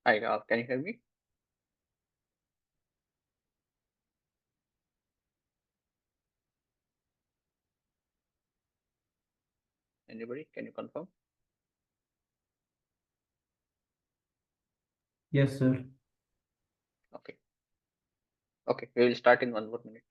Hi, can you hear me? Anybody? Can you confirm? Yes, sir. Okay. Okay. We will start in 1 more minute.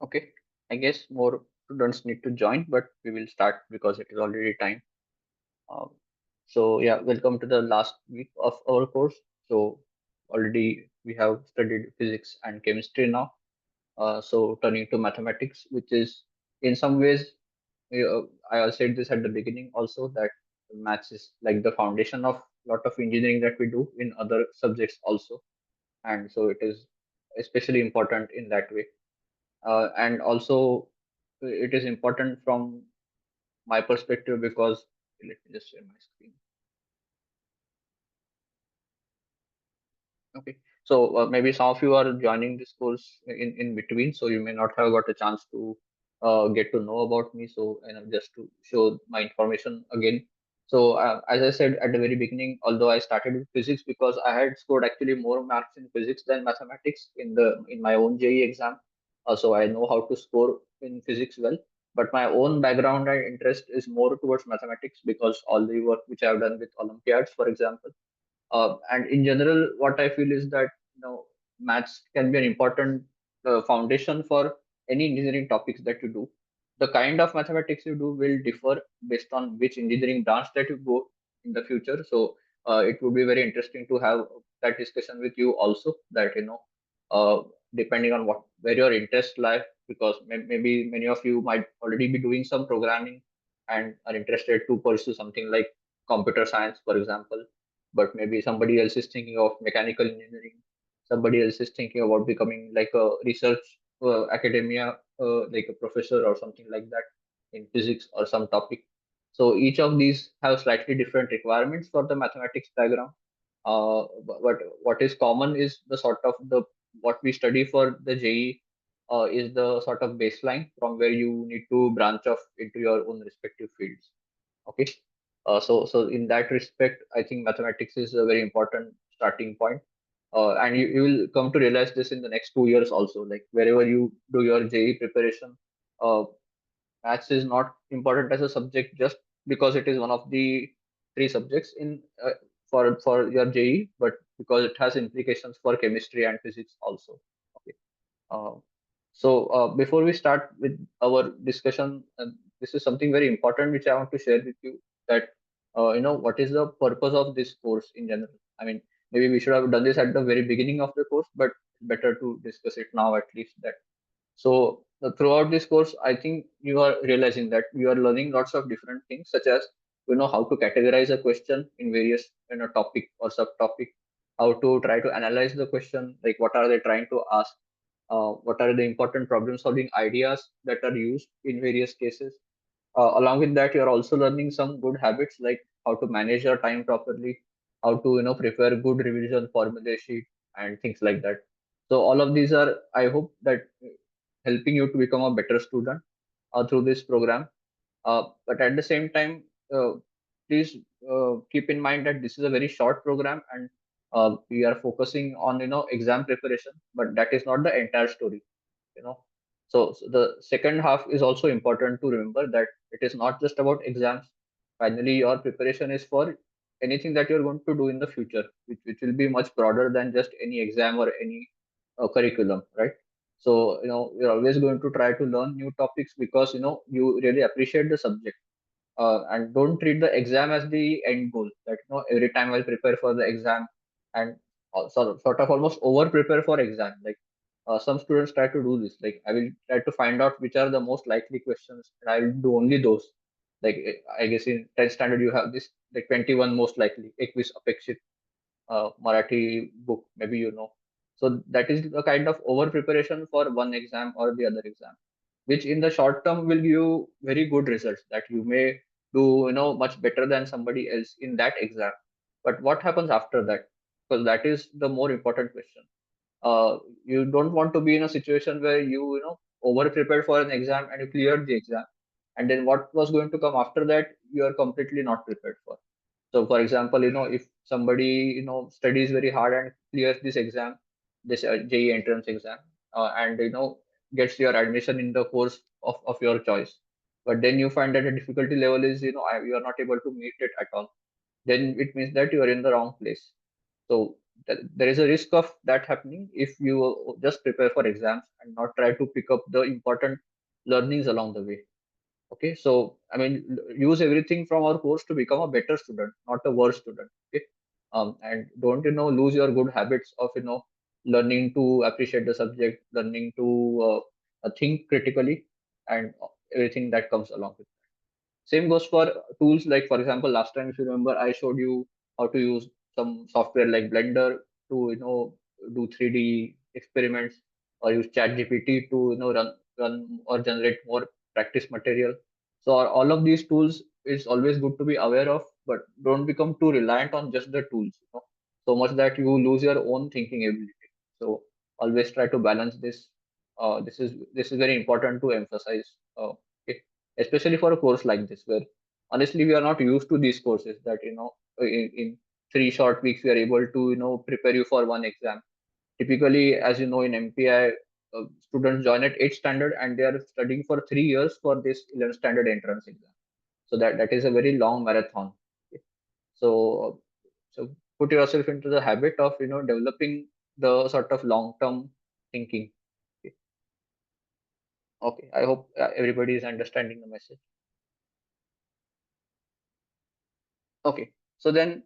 Okay. I guess more students need to join, but we will start because it is already time. Um, so yeah, welcome to the last week of our course. So already we have studied physics and chemistry now. So turning to mathematics, which is in some ways, I said this at the beginning also that maths is like the foundation of lot of engineering that we do in other subjects also, and so it is especially important in that way. And also, it is important from my perspective because let me just share my screen. Okay. So maybe some of you are joining this course in between, so you may not have got a chance to get to know about me. So just to show my information again. So as I said at the very beginning, although I started with physics because I had scored actually more marks in physics than mathematics in my own JEE exam. So I know how to score in physics well. But my own background and interest is more towards mathematics because all the work which I have done with Olympiads, for example, and in general, what I feel is that maths can be an important foundation for any engineering topics that you do. The kind of mathematics you do will differ based on which engineering branch that you go in the future. So it would be very interesting to have that discussion with you also. That uh, depending on what where your interest lie, because maybe many of you might already be doing some programming and are interested to pursue something like computer science, for example, but maybe somebody else is thinking of mechanical engineering, somebody else is thinking about becoming like a research academia, like a professor or something like that in physics or some topic. So each of these have slightly different requirements for the mathematics background. But what is common is the sort of the what we study for the JEE is the sort of baseline from where you need to branch off into your own respective fields. Okay. So in that respect, I think mathematics is a very important starting point. And you will come to realize this in the next 2 years also. Like wherever you do your JEE preparation, uh, maths is not important as a subject just because it is one of the three subjects in for your JEE, but because it has implications for chemistry and physics also. Okay. Uh, so before we start with our discussion, this is something very important which I want to share with you. That what is the purpose of this course in general. I mean, maybe we should have done this at the very beginning of the course, but better to discuss it now at least. That so throughout this course, I think you are realizing that you are learning lots of different things, such as how to categorize a question in various topic or subtopic, how to try to analyze the question, like what are they trying to ask, what are the important problem solving ideas that are used in various cases. Along with that, you're also learning some good habits like how to manage your time properly, how to prepare good revision formula sheet and things like that. So all of these are, I hope, that helping you to become a better student through this program. But at the same time, please keep in mind that this is a very short program, and we are focusing on exam preparation, but that is not the entire story. you know so the second half is also important to remember, that it is not just about exams. Finally, your preparation is for anything that you're going to do in the future, which will be much broader than just any exam or any curriculum, right? So, you're always going to try to learn new topics because, you really appreciate the subject, and don't treat the exam as the end goal. That, every time I'll prepare for the exam and sort of almost over prepare for exam. Like, some students try to do this. Like, I will try to find out which are the most likely questions, and I will do only those. Like, I guess in 10th standard you have this like 21 most likely, 21 अपेक्षित Marathi book, maybe you know. So that is the kind of over preparation for one exam or the other exam, which in the short term will give you very good results, that you may do, much better than somebody else in that exam. But what happens after that? Because that is the more important question. You don't want to be in a situation where you over prepared for an exam and you cleared the exam, and then what was going to come after that, you are completely not prepared for. So, for example, if somebody studies very hard and clears this exam, this JEE entrance exam, and gets your admission in the course of your choice, but then you find that the difficulty level is you are not able to meet it at all, then it means that you are in the wrong place. So there is a risk of that happening if you just prepare for exams and not try to pick up the important learnings along the way. Okay, so I mean, use everything from our course to become a better student, not a worse student. Okay, and don't lose your good habits of learning to appreciate the subject, learning to think critically, and everything that comes along with. Same goes for tools like, for example, last time, if you remember, I showed you how to use some software like Blender to, do 3D experiments, or use ChatGPT to, run or generate more practice material. So all of these tools is always good to be aware of, but don't become too reliant on just the tools, so much that you lose your own thinking ability. So always try to balance this. This is very important to emphasize. Okay, especially for a course like this, where honestly we are not used to these courses that in 3 short weeks we are able to prepare you for one exam. Typically, as you know, in MPI, students join at 8th standard and they are studying for 3 years for this 11th standard entrance exam. So that is a very long marathon. Okay. So put yourself into the habit of developing the sort of long term thinking. Okay. Okay, I hope everybody is understanding the message. Okay, so then,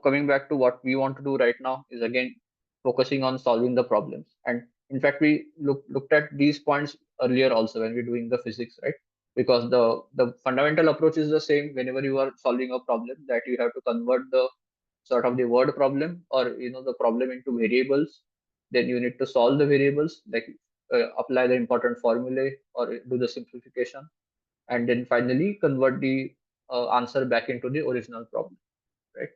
coming back to what we want to do right now is again focusing on solving the problems. And in fact, we looked at these points earlier also when we're doing the physics, right? Because the fundamental approach is the same whenever you are solving a problem, that you have to convert the sort of the word problem, or the problem into variables. Then you need to solve the variables, like apply the important formulae or do the simplification, and then finally convert the answer back into the original problem, right?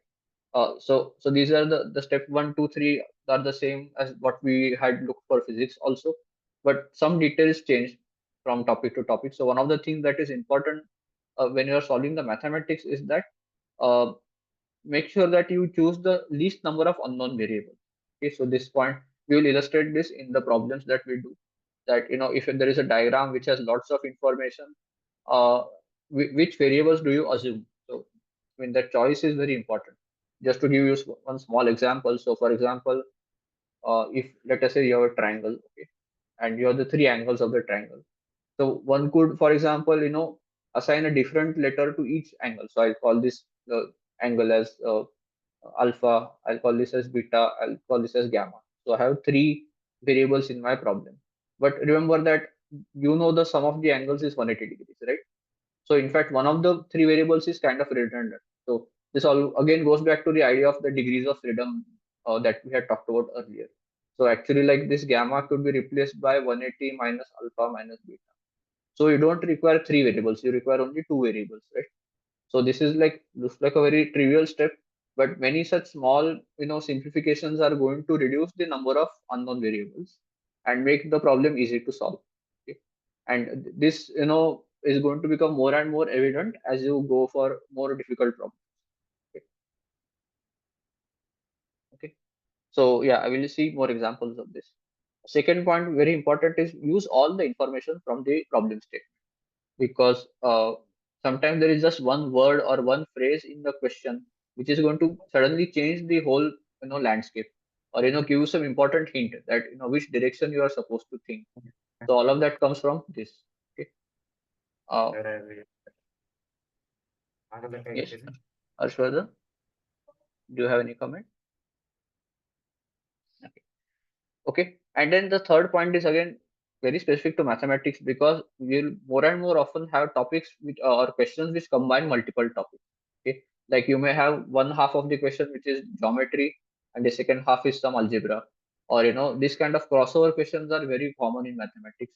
So these are the step one, two, three are the same as what we had looked for physics also, but some details change from topic to topic. So one of the things that is important when you are solving the mathematics is that uh, make sure that you choose the least number of unknown variables. Okay, so this point we will illustrate this in the problems that we do. That if there is a diagram which has lots of information, uh, which variables do you assume? So, I mean, the choice is very important. Just to give you one small example. So, for example, if let us say you have a triangle, okay, and you have the three angles of the triangle. So one could, for example, assign a different letter to each angle. So I call this angle as alpha. I'll call this as beta. I'll call this as gamma. So I have three variables in my problem. But remember that the sum of the angles is 180 degrees, right? So in fact, one of the three variables is kind of redundant. So this all again goes back to the idea of the degrees of freedom that we had talked about earlier. So actually, like, this gamma could be replaced by 180 minus alpha minus beta. So you don't require three variables; you require only two variables, right? So this is like looks like a very trivial step, but many such small simplifications are going to reduce the number of unknown variables and make the problem easy to solve. Okay? And this is going to become more and more evident as you go for more difficult problems. Okay. Okay. So yeah, I will see more examples of this. Second point, very important, is use all the information from the problem statement, because sometimes there is just one word or one phrase in the question which is going to suddenly change the whole landscape, or give you some important hint that which direction you are supposed to think. So all of that comes from this. Okay. Uh, yes, Harshvardhan, do you have any comment? Okay. And then the third point is again very specific to mathematics, because we'll more and more often have topics which or questions which combine multiple topics. Okay. Like you may have one half of the question which is geometry, and the second half is some algebra. Or this kind of crossover questions are very common in mathematics,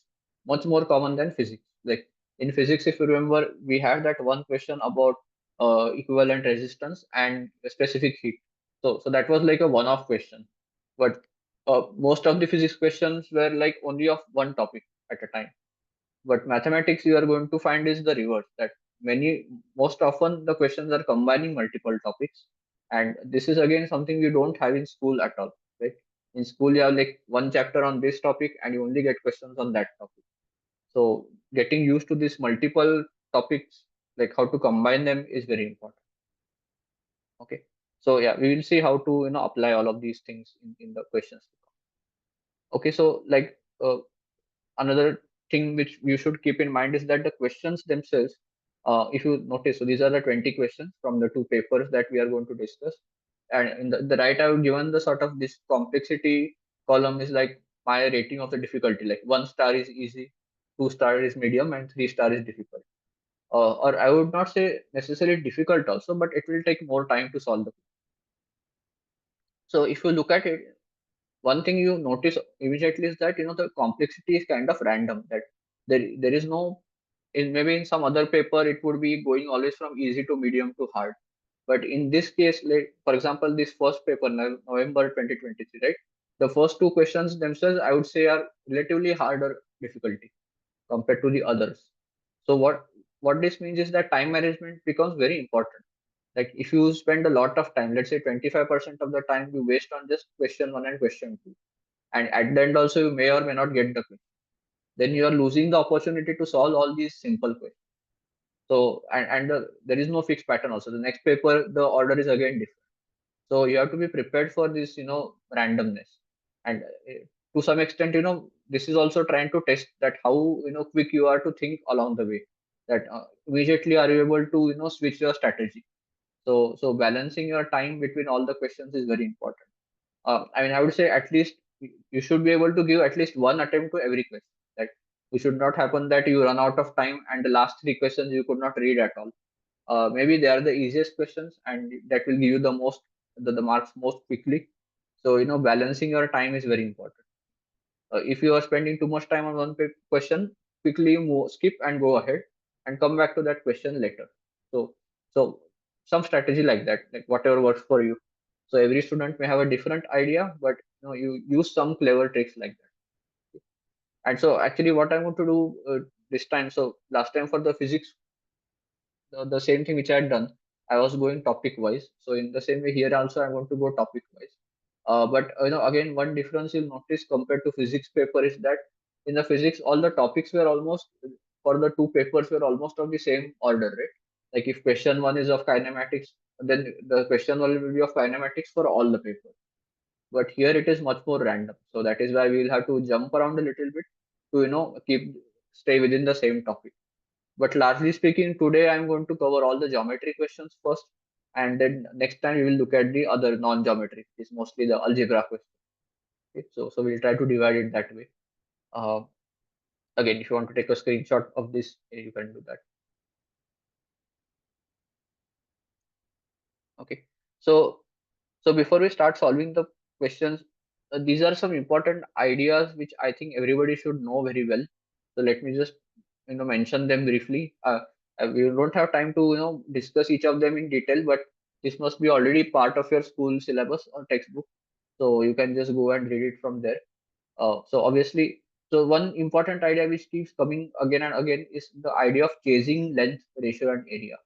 much more common than physics. Like in physics, if you remember, we had that one question about equivalent resistance and a specific heat. So that was like a one-off question. But most of the physics questions were like only of one topic at a time. But mathematics, you are going to find is the reverse. That most often the questions are combining multiple topics, and this is again something you don't have in school at all, right? In school, you have like one chapter on this topic, and you only get questions on that topic. So getting used to these multiple topics, like how to combine them, is very important. Okay. So yeah, we will see how to apply all of these things in the questions. Okay, so like another thing which you should keep in mind is that the questions themselves, if you notice, so these are the 20 questions from the two papers that we are going to discuss. And in the right, I have given the sort of this complexity column is like my rating of the difficulty. Like 1 star is easy, 2 star is medium, and 3 star is difficult. Or I would not say necessarily difficult also, but it will take more time to solve the. So if you look at it, one thing you notice immediately is that the complexity is kind of random. That there is no, in maybe in some other paper it would be going always from easy to medium to hard, but in this case, like for example this first paper, November 2023, right? The first two questions themselves, I would say, are relatively harder difficulty compared to the others. So what this means is that time management becomes very important. Like if you spend a lot of time, let's say 25% of the time you waste on just question one and question two, and at the end also you may or may not get the question, then you are losing the opportunity to solve all these simple questions. So there is no fixed pattern also. The next paper, the order is again different. So you have to be prepared for this randomness. And to some extent, this is also trying to test that how quick you are to think along the way, that immediately are you able to switch your strategy. So balancing your time between all the questions is very important. I mean, I would say at least you should be able to give at least one attempt to every question. That it should not happen that you run out of time and the last three questions you could not read at all. Maybe they are the easiest questions, and that will give you the most the marks most quickly. So balancing your time is very important. If you are spending too much time on one question, quickly move, skip and go ahead and come back to that question later. So so some strategy like that, like whatever works for you. So every student may have a different idea, but you use some clever tricks like that. And so actually what I want to do this time, so last time for the physics, the same thing which I had done, I was going topic wise. So in the same way here also I want to go topic wise. But again, one difference you'll notice compared to physics paper is that in the physics all the topics were almost, for the two papers, were almost of the same order, right? Like if question one is of kinematics, then the question one will be of kinematics for all the papers. But here it is much more random. So that is why we'll have to jump around a little bit to keep stay within the same topic. But largely speaking, today I'm going to cover all the geometry questions first, and then next time we will look at the other non-geometry. It's mostly the algebra questions. Okay? So we'll try to divide it that way. Uh, Again, if you want to take a screenshot of this, you can do that. Okay. So so before we start solving the questions, these are some important ideas which I think everybody should know very well. So let me just mention them briefly. We don't have time to discuss each of them in detail, but this must be already part of your school syllabus or textbook, so you can just go and read it from there. So obviously, so one important idea which keeps coming again and again is the idea of chasing length, ratio, and area.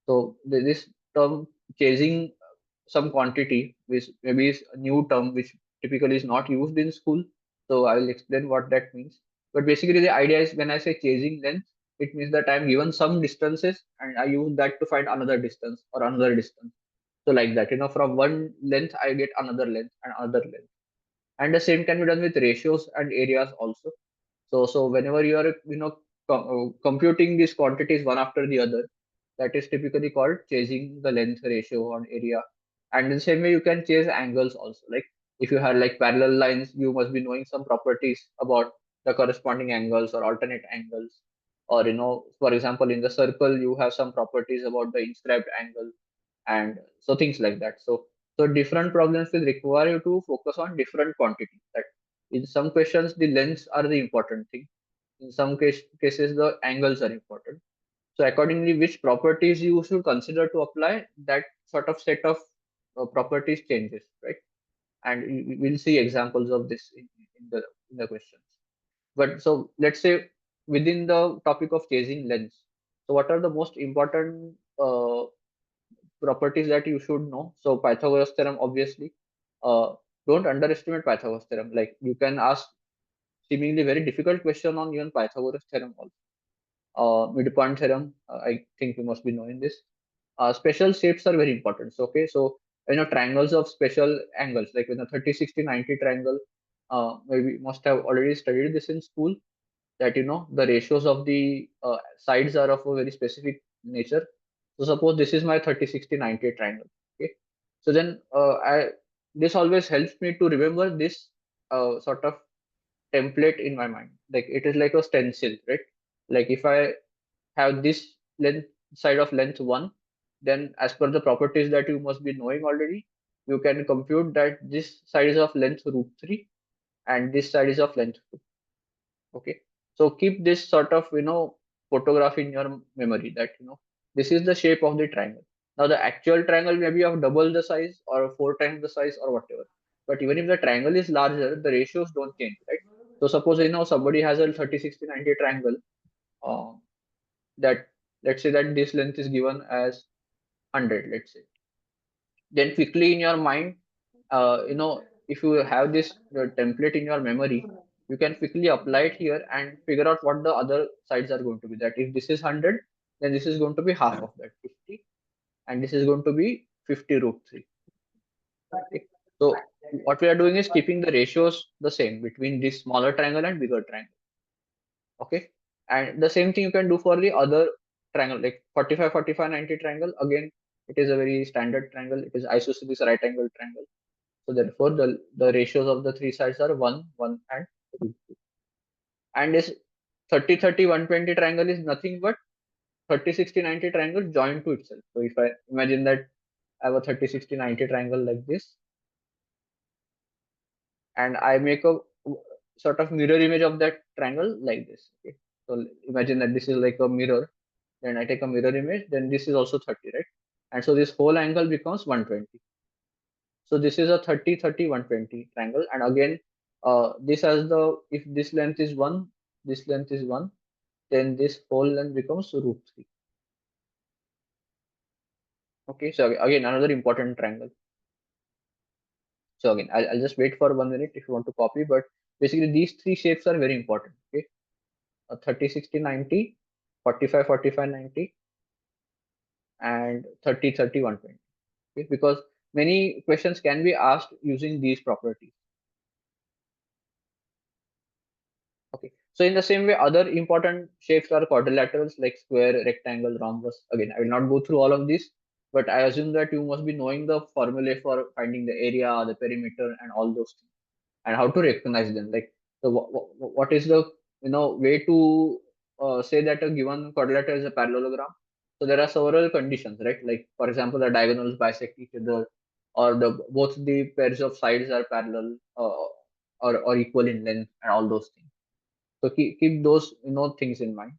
So this term chasing some quantity, which maybe is a new term which typically is not used in school. So I will explain what that means. But basically, the idea is when I say chasing length, it means that I'm given some distances and I use that to find another distance or another distance. So like that, from one length I get another length and another length. And the same can be done with ratios and areas also. So whenever you are, computing these quantities one after the other, that is typically called chasing the length ratio on area. And in the same way, you can chase angles also. Like if you have like parallel lines, you must be knowing some properties about the corresponding angles or alternate angles. Or, for example, in the circle, you have some properties about the inscribed angle, and so things like that. So different problems will require you to focus on different quantities. That in some questions the lengths are the important thing, in some cases the angles are important. So accordingly, which properties you should consider to apply, that sort of set of properties changes, right? And we'll see examples of this in the questions. But so let's say within the topic of chasing lengths, so what are the most important properties that you should know? So Pythagoras theorem, obviously. Uh, don't underestimate Pythagoras theorem. Like you can ask seemingly very difficult question on even Pythagoras theorem also. Midpoint theorem, I think you must be knowing this. Special shapes are very important. So, okay, so triangles of special angles, like in a 30, 60, 90 triangle, maybe must have already studied this in school, that the ratios of the sides are of a very specific nature. So suppose this is my 30, 60, 90 triangle. Okay, so then I this always helps me to remember this sort of template in my mind. Like it is like a stencil, right? Like if I have this length side of length 1, then as per the properties that you must be knowing already, you can compute that this side is of length root 3 and this side is of length 2. Okay, so keep this sort of photograph in your memory, that this is the shape of the triangle. Now the actual triangle may be of double the size or 4 times the size or whatever, but even if the triangle is larger, the ratios don't change, right? So suppose somebody has a 30, 60, 90 triangle, uh, that let's say that this length is given as 100, let's say. Then quickly in your mind, if you have this template in your memory, you can quickly apply it here and figure out what the other sides are going to be. That if this is 100, then this is going to be half of that, 50, and this is going to be 50 root 3. Okay, so what we are doing is keeping the ratios the same between this smaller triangle and bigger triangle. Okay, and the same thing you can do for the other triangle, like 45, 45, 90 triangle. Again, it is a very standard triangle. It is isosceles right angle triangle. So therefore, the ratios of the three sides are 1, 1, and 2. And this 30, 30, 120 triangle is nothing but 30, 60, 90 triangle joined to itself. So if I imagine that I have a 30, 60, 90 triangle like this, and I make a sort of mirror image of that triangle like this. Okay, so imagine that this is like a mirror. Then I take a mirror image. Then this is also 30, right? And so this whole angle becomes 120. So this is a 30, 30, 120 triangle. And again, this has if this length is 1, this length is 1, then this whole length becomes root 3. Okay, so again, another important triangle. So again, I'll just wait for 1 minute if you want to copy, but basically these three shapes are very important. Okay, 30, 60, 90, 45, 45, 90, and 30, 30, 120. Okay, because many questions can be asked using these properties. Okay. So in the same way, other important shapes are quadrilaterals like square, rectangle, rhombus. Again, I will not go through all of these, but I assume that you must be knowing the formulae for finding the area, the perimeter, and all those things, and how to recognize them. Like, so what is the way to say that a given quadrilateral is a parallelogram? So there are several conditions, right? Like for example, the diagonals bisect each other, or the both the pairs of sides are parallel, or equal in length, and all those things. So keep those things in mind.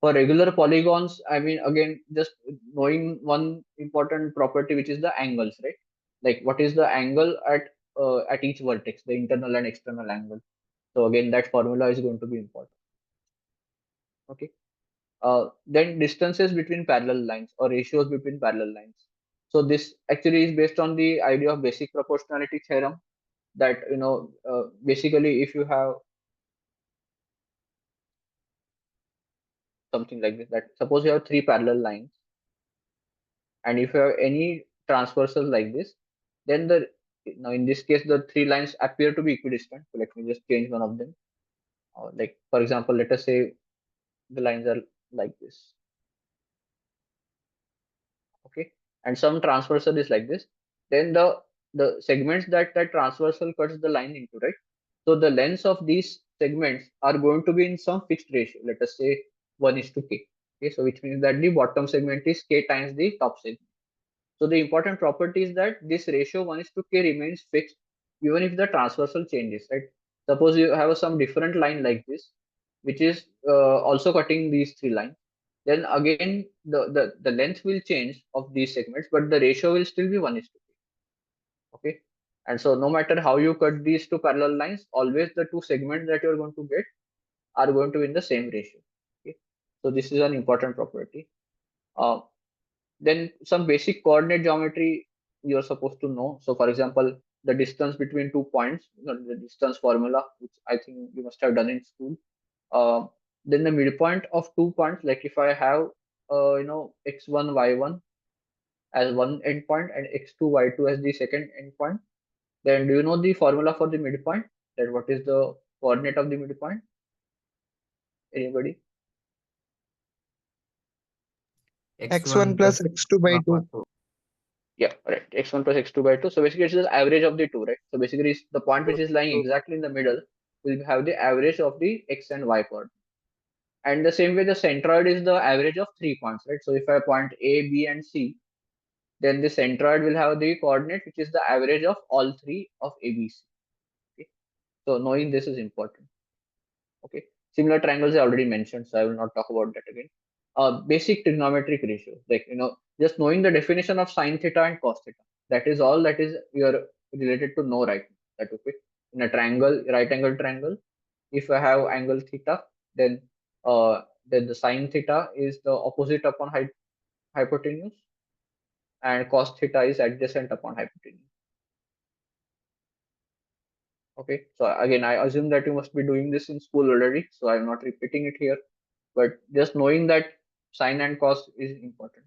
For regular polygons, I mean, again, just knowing one important property, which is the angles, right? Like what is the angle at each vertex, the internal and external angle. So again, that formula is going to be important. Okay. Then distances between parallel lines or ratios between parallel lines. So this actually is based on the idea of basic proportionality theorem. That basically, if you have something like this, that suppose you have three parallel lines, and if you have any transversal like this, then the now in this case the three lines appear to be equidistant. So let me just change one of them. Like for example, let us say the lines are like this. Okay, and some transversal is like this. Then the segments that transversal cuts the line into, right? So the lengths of these segments are going to be in some fixed ratio. Let us say 1:k. Okay, so which means that the bottom segment is k times the top segment. So the important property is that this ratio 1:k remains fixed even if the transversal changes, right? Suppose you have some different line like this, which is also cutting these three lines. Then again, the length will change of these segments, but the ratio will still be 1:k. Okay. And so no matter how you cut these two parallel lines, always the two segments that you're going to get are going to be in the same ratio. Okay. So this is an important property. Uh, then some basic coordinate geometry you're supposed to know. So for example, the distance between 2 points, the distance formula, which I think you must have done in school. Uh, then the midpoint of 2 points, like if I have x1 y1 as one endpoint and x2 y2 as the second endpoint, then do you know the formula for the midpoint? That what is the coordinate of the midpoint? Anybody? x1 x1 plus plus x2 by 2. Yeah, right. X1 plus x2 by 2. So basically, it's the average of the two, right? So basically, it's the point which is lying exactly in the middle will have the average of the x and y coordinate. And the same way, the centroid is the average of 3 points, right? So if I point A, B, and C, then the centroid will have the coordinate which is the average of all three of A, B, C. Okay. So knowing this is important. Okay. Similar triangles I already mentioned, so I will not talk about that again. Basic trigonometric ratios, like just knowing the definition of sine theta and cos theta. That is all that is you're related to know right now. That okay. In a triangle, right angle triangle, if I have angle theta, then then the sine theta is the opposite upon hypotenuse, and cos theta is adjacent upon hypotenuse. Okay. So again, I assume that you must be doing this in school already, so I'm not repeating it here. But just knowing that sine and cos is important.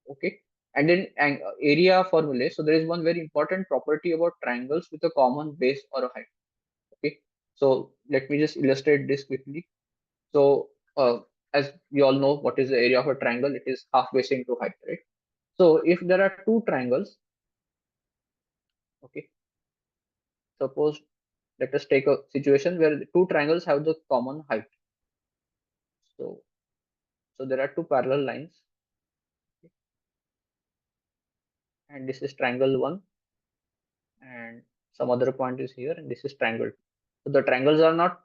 Okay. And then area formulae. So there is one very important property about triangles with a common base or a height. Okay. So let me just illustrate this quickly. So as we all know, what is the area of a triangle? It is half base into height, right? So if there are two triangles, okay, suppose let us take a situation where the two triangles have the common height. So there are two parallel lines, and this is triangle one, and some other point is here, and this is triangle two. So the triangles are not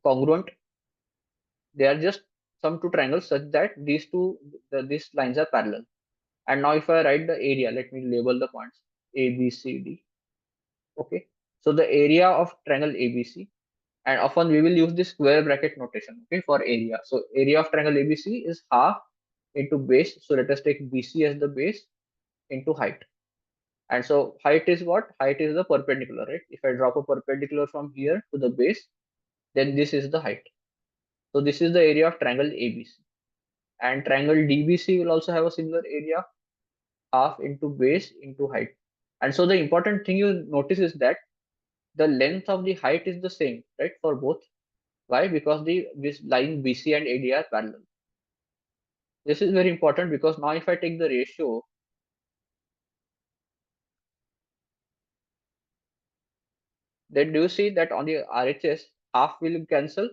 congruent; they are just some two triangles such that these lines are parallel. And now if I write the area, let me label the points A, B, C, D. Okay. So the area of triangle ABC, and often we will use the square bracket notation, okay, for area. So area of triangle ABC is half into base. So let us take BC as the base into height. And so height is what? Height is the perpendicular, right? If I drop a perpendicular from here to the base, then this is the height. So this is the area of triangle ABC. And triangle DBC will also have a similar area, half into base into height. And so the important thing you notice is that the length of the height is the same, right, for both. Why? Because this line BC and AD are parallel. This is very important because now if I take the ratio, then do you see that on the RHS half will cancel,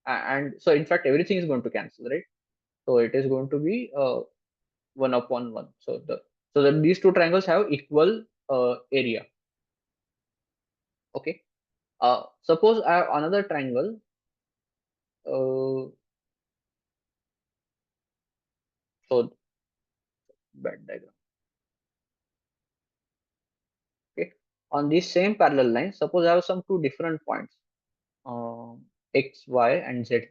and so in fact everything is going to cancel, right? So it is going to be 1/1. So these two triangles have equal area. Okay. Suppose I have another triangle. Uh, so bad diagram. Okay. On this same parallel line, suppose I have some two different points, x, y, and z.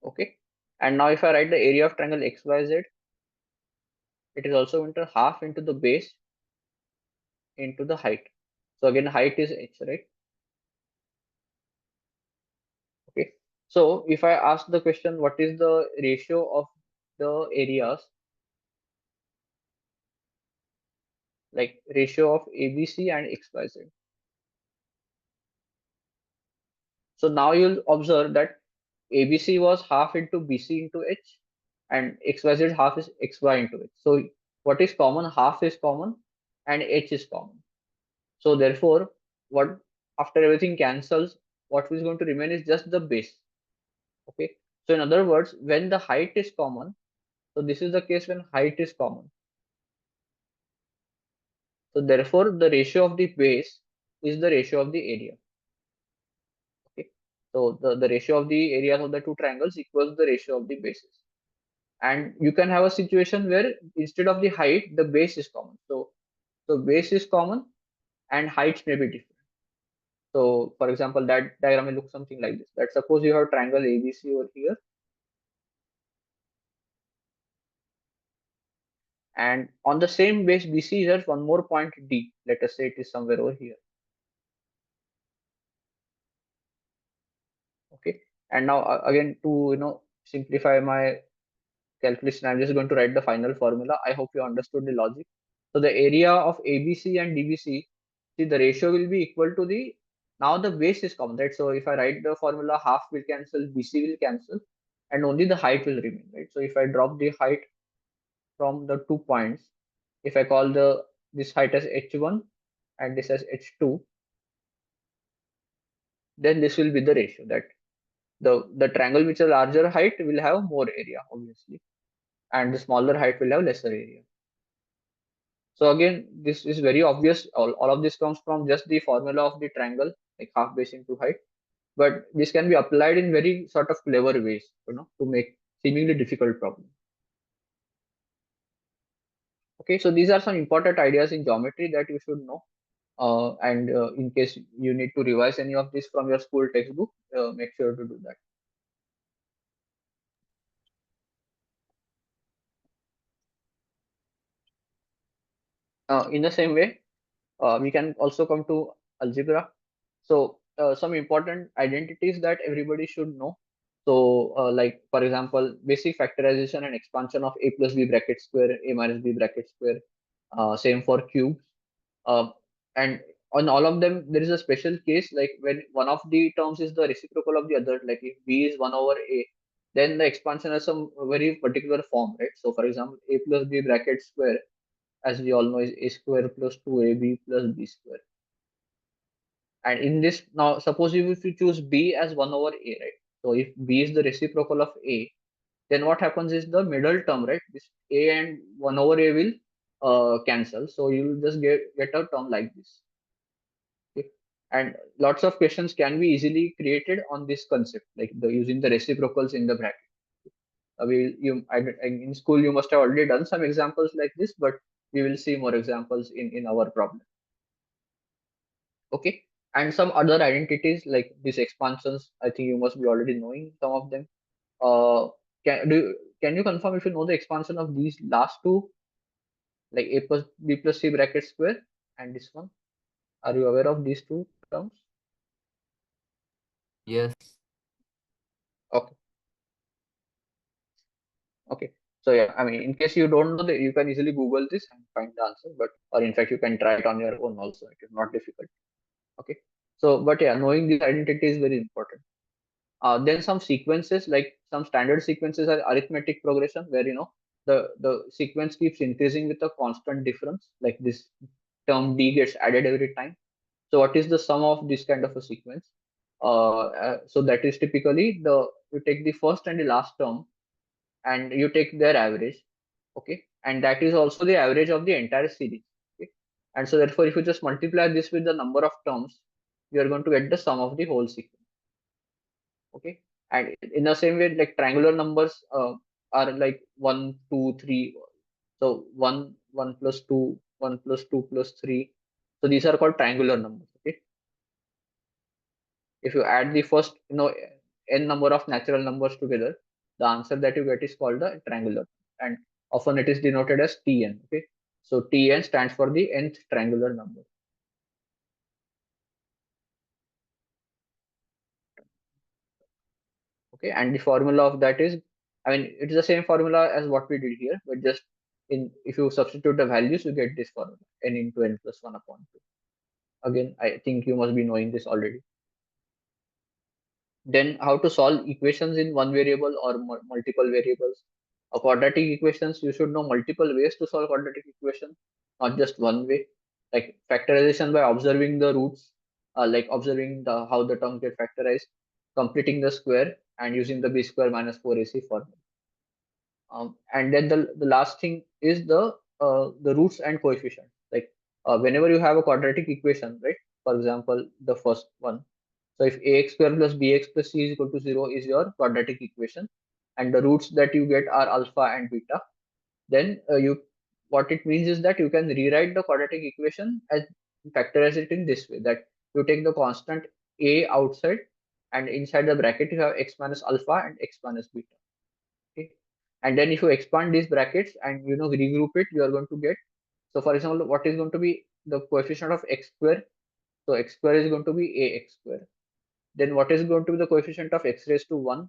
Okay. And now if I write the area of triangle XYZ, it is also into half into the base into the height. So again, height is h, right? Okay. So if I ask the question, what is the ratio of the areas, like ratio of ABC and XYZ? So now you'll observe that ABC was half into BC into H, and XYZ half is XY into H. So what is common? Half is common and H is common. So therefore, what after everything cancels, what is going to remain is just the base. Okay. So in other words, when the height is common, so this is the case when height is common. So therefore, the ratio of the base is the ratio of the area. Okay. So the ratio of the areas of the two triangles equals the ratio of the bases. And you can have a situation where instead of the height, the base is common. So base is common and heights may be different. So for example, that diagram will look something like this. Let's suppose you have triangle ABC over here, and on the same base BC there's one more point D. Let us say it is somewhere over here. Okay. And now again, to simplify my calculation, I'm just going to write the final formula. I hope you understood the logic. So the area of ABC and DBC, see, the ratio will be equal to the, now the base is common, right? So if I write the formula, half will cancel, BC will cancel, and only the height will remain, right? So if I drop the height from the 2 points, if I call this height as H1 and this as H2, then this will be the ratio, that the triangle which a larger height will have more area, obviously, and the smaller height will have lesser area. So again, this is very obvious. All of this comes from just the formula of the triangle, like half base into height. But this can be applied in very sort of clever ways, to make seemingly difficult problems. Okay, so these are some important ideas in geometry that you should know. And in case you need to revise any of this from your school textbook, make sure to do that. In the same way, we can also come to algebra. So some important identities that everybody should know. So like for example, basic factorization and expansion of a plus b bracket square, a minus b bracket square. Same for cubes. Uh, and on all of them, there is a special case, like when one of the terms is the reciprocal of the other, like if b is 1 over a, then the expansion has some very particular form, right? So for example, a plus b bracket square, as we all know, is a square plus 2ab plus b square. And in this, now suppose if you choose b as 1 over a, right? So if b is the reciprocal of a, then what happens is the middle term, right? This a and 1 over a will cancel. So you will just get a term like this. Okay? And lots of questions can be easily created on this concept, like using the reciprocals in the bracket. In school you must have already done some examples like this, but we will see more examples in our problem. Okay. And some other identities like these expansions, I think you must be already knowing some of them. Can you confirm if you know the expansion of these last two, like a plus b plus c bracket square and this one? Are you aware of these two terms? Yes. Okay. Okay. So yeah, I mean, in case you don't know that, you can easily Google this and find the answer. But or in fact, you can try it on your own also. It is not difficult. Okay. So, but yeah, knowing this identity is very important. Then some sequences, like some standard sequences are arithmetic progression, where the sequence keeps increasing with a constant difference, like this term d gets added every time. So what is the sum of this kind of a sequence? So that is typically you take the first and the last term and you take their average. Okay, and that is also the average of the entire series. Okay, and so therefore if you just multiply this with the number of terms, you are going to get the sum of the whole sequence. Okay, and in the same way, like triangular numbers are like 1 2 3. So 1 plus 2, 1 plus 2 plus 3. So these are called triangular numbers. Okay, if you add the first n number of natural numbers together, the answer that you get is called the triangular, and often it is denoted as Tn. Okay, so Tn stands for the nth triangular number. Okay, and the formula of that is, I mean, it's the same formula as what we did here, but just in if you substitute the values, you get this formula, n into n plus 1 upon 2. Again, I think you must be knowing this already. Then how to solve equations in one variable or multiple variables. A quadratic equations, you should know multiple ways to solve quadratic equation, not just one way. Like factorization by observing the roots, like observing how the terms get factorized, completing the square, and using the b square minus 4ac formula. And then the last thing is the roots and coefficients. Like whenever you have a quadratic equation, right? For example, the first one. So if ax square plus bx plus c is equal to 0 is your quadratic equation, and the roots that you get are alpha and beta, then you what it means is that you can rewrite the quadratic equation as factorize it in this way, that you take the constant a outside, and inside the bracket you have x minus alpha and x minus beta. Okay, and then if you expand these brackets and regroup it, you are going to get, so for example, what is going to be the coefficient of x square? So x square is going to be ax square. Then what is going to be the coefficient of x raised to 1?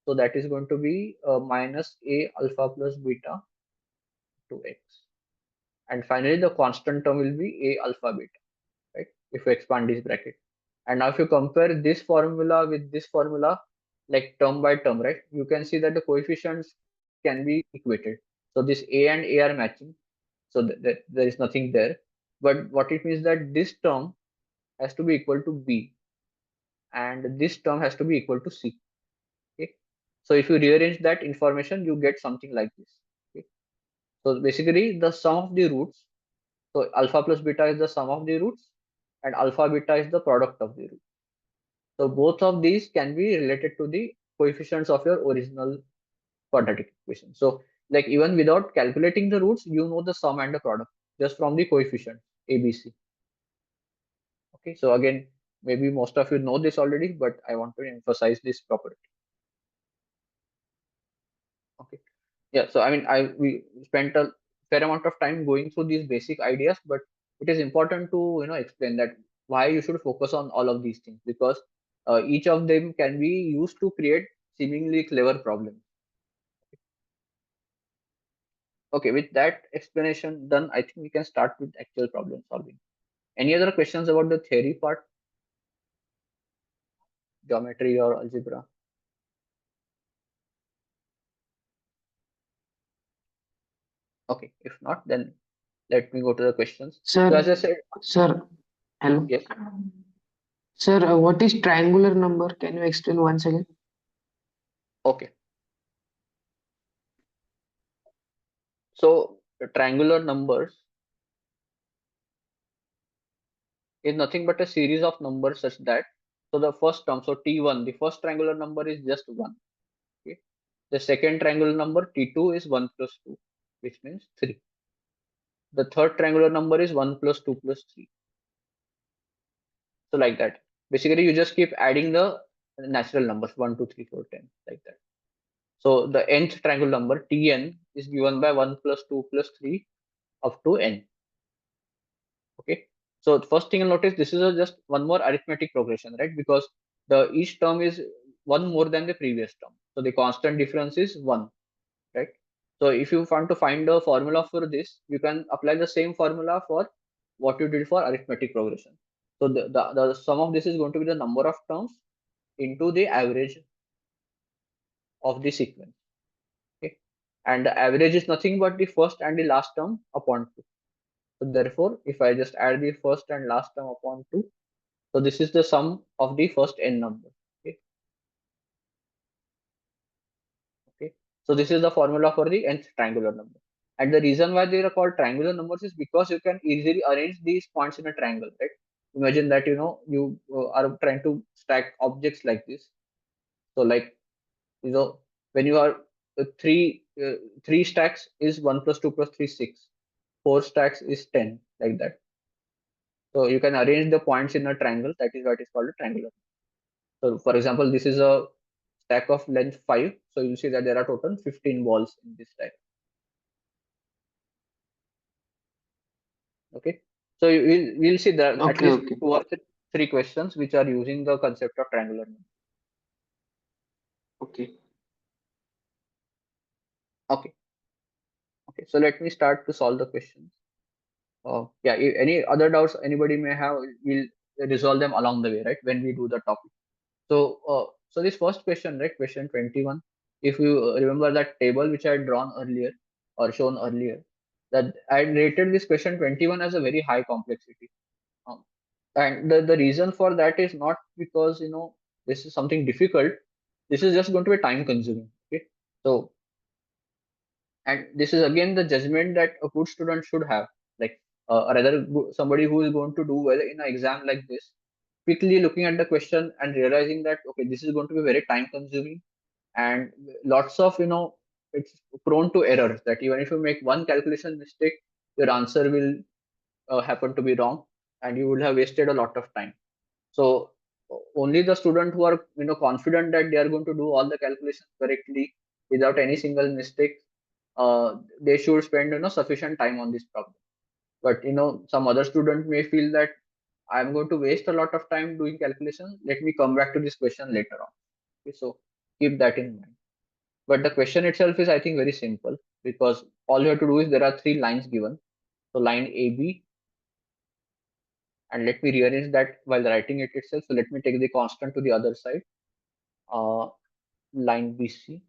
So that is going to be minus a alpha plus beta to x. And finally, the constant term will be a alpha beta, right? If you expand this bracket. And now if you compare this formula with this formula, like term by term, right? You can see that the coefficients can be equated. So this a and a are matching. So that there is nothing there. But what it means that this term has to be equal to b, and this term has to be equal to c. Okay. So if you rearrange that information, you get something like this. Okay. So basically, the sum of the roots. So alpha plus beta is the sum of the roots, and alpha beta is the product of the roots. So both of these can be related to the coefficients of your original quadratic equation. So like even without calculating the roots, you know the sum and the product just from the coefficient ABC. Okay, so again, maybe most of you know this already, but I want to emphasize this property. Okay, yeah. So I mean, we spent a fair amount of time going through these basic ideas, but it is important to explain that why you should focus on all of these things, because each of them can be used to create seemingly clever problems. Okay, with that explanation done, I think we can start with actual problem solving. Any other questions about the theory part, geometry or algebra? Okay, if not, then let me go to the questions. So Sir, as I said, sir, hello. yes. Sir, what is triangular number? Can you explain once again? Okay, so the triangular numbers is nothing but a series of numbers such that, so the first term, so T1, the first triangular number is just 1. Okay. The second triangular number T2 is 1 plus 2, which means 3. The third triangular number is 1 plus 2 plus 3. So like that. Basically, you just keep adding the natural numbers 1, 2, 3, 4, 10, like that. So the nth triangular number Tn is given by 1 plus 2 plus 3 up to n. Okay. So the first thing you'll notice, this is just one more arithmetic progression, right? Because the each term is one more than the previous term. So the constant difference is 1, right? So if you want to find a formula for this, you can apply the same formula for what you did for arithmetic progression. So the sum of this is going to be the number of terms into the average of the sequence. Okay. And the average is nothing but the first and the last term upon 2. So therefore, if I just add the first and last term upon 2, so this is the sum of the first n number. Okay. Okay. So this is the formula for the nth triangular number. And the reason why they are called triangular numbers is because you can easily arrange these points in a triangle, right? Imagine that you are trying to stack objects like this. So like when you are three stacks is 1 plus 2 plus 3 6. 4 stacks is 10, like that. So you can arrange the points in a triangle. That is why it is called a triangular. So for example, this is a stack of length 5. So you'll see that there are total 15 balls in this stack. Okay. So we'll see that at Okay, least okay. 2 or 3 questions which are using the concept of triangular number. Okay. Okay. Okay. So let me start to solve the questions. Yeah. Any other doubts anybody may have, we'll resolve them along the way, right? When we do the topic. So this first question, right? Question 21. If you remember that table which I had drawn earlier or shown earlier, that I had rated this question 21 as a very high complexity. Um, and the reason for that is not because this is something difficult. This is just going to be time consuming. Okay. So, and this is again the judgment that a good student should have, like rather somebody who is going to do well in an exam like this, quickly looking at the question and realizing that okay, this is going to be very time consuming, and lots of it's prone to errors, that even if you make one calculation mistake, your answer will happen to be wrong, and you will have wasted a lot of time. So only the student who are confident that they are going to do all the calculations correctly without any single mistake, they should spend sufficient time on this problem. But some other student may feel that I'm going to waste a lot of time doing calculation. Let me come back to this question later on. Okay, so keep that in mind. But the question itself is, I think, very simple, because all you have to do is there are three lines given. So line AB, and let me rearrange that while writing it itself. So let me take the constant to the other side. Uh, line BC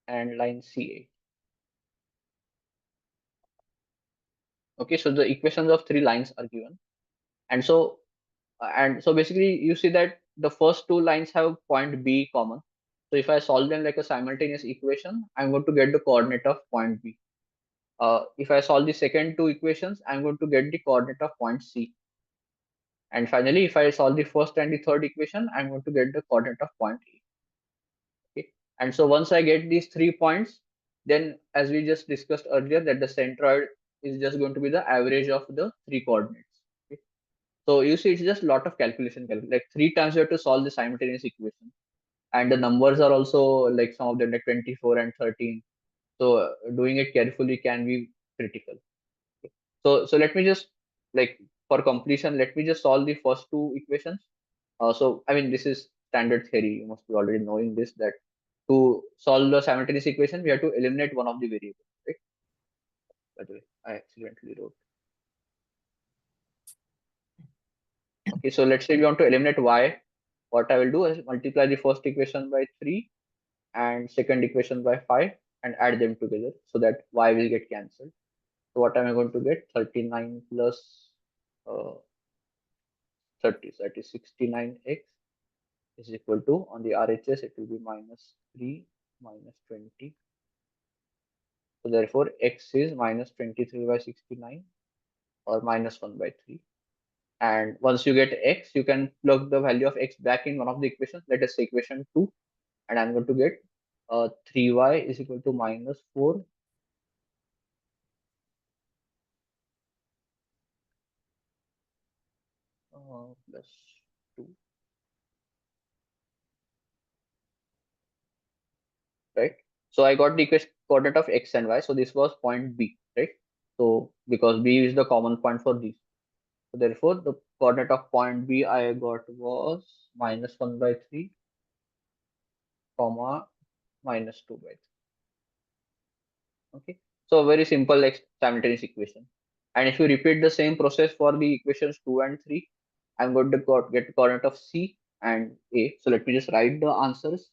and line CA. Okay, so the equations of three lines are given, and so basically you see that the first two lines have point B common. So if I solve them like a simultaneous equation, I'm going to get the coordinate of point B. If I solve the second two equations, I'm going to get the coordinate of point C. And finally, if I solve the first and the third equation, I'm going to get the coordinate of point A. Okay. And so once I get these 3 points, then as we just discussed earlier, that the centroid is just going to be the average of the three coordinates. Okay. So you see, it's just a lot of calculation. Like three times you have to solve the simultaneous equation, and the numbers are also like some of them like 24 and 13. So doing it carefully can be critical. Okay. So let me just, like, for completion, let me just solve the first two equations. So I mean, this is standard theory. You must be already knowing this, that to solve the simultaneous equation, we have to eliminate one of the variables. Right? By the way, I accidentally wrote. Okay, so let's say we want to eliminate y. What I will do is multiply the first equation by 3 and second equation by 5 and add them together so that y will get cancelled. So what am I going to get? 39 plus 30, so that is 69x is equal to, on the RHS, it will be minus 3 minus 20. So therefore, x is minus 23 by 69, or minus 1 by 3. And once you get x, you can plug the value of x back in one of the equations. Let us say equation 2, and I'm going to get 3y is equal to minus 4 plus 2, right? So I got the coordinate of x and y. So this was point B, right? So because B is the common point for these. So therefore, the coordinate of point B I got was minus 1 by 3, comma, minus 2 by 3. Okay. So a very simple like simultaneous equation. And if you repeat the same process for the equations 2 and 3, I'm going to get the coordinate of C and A. So let me just write the answers.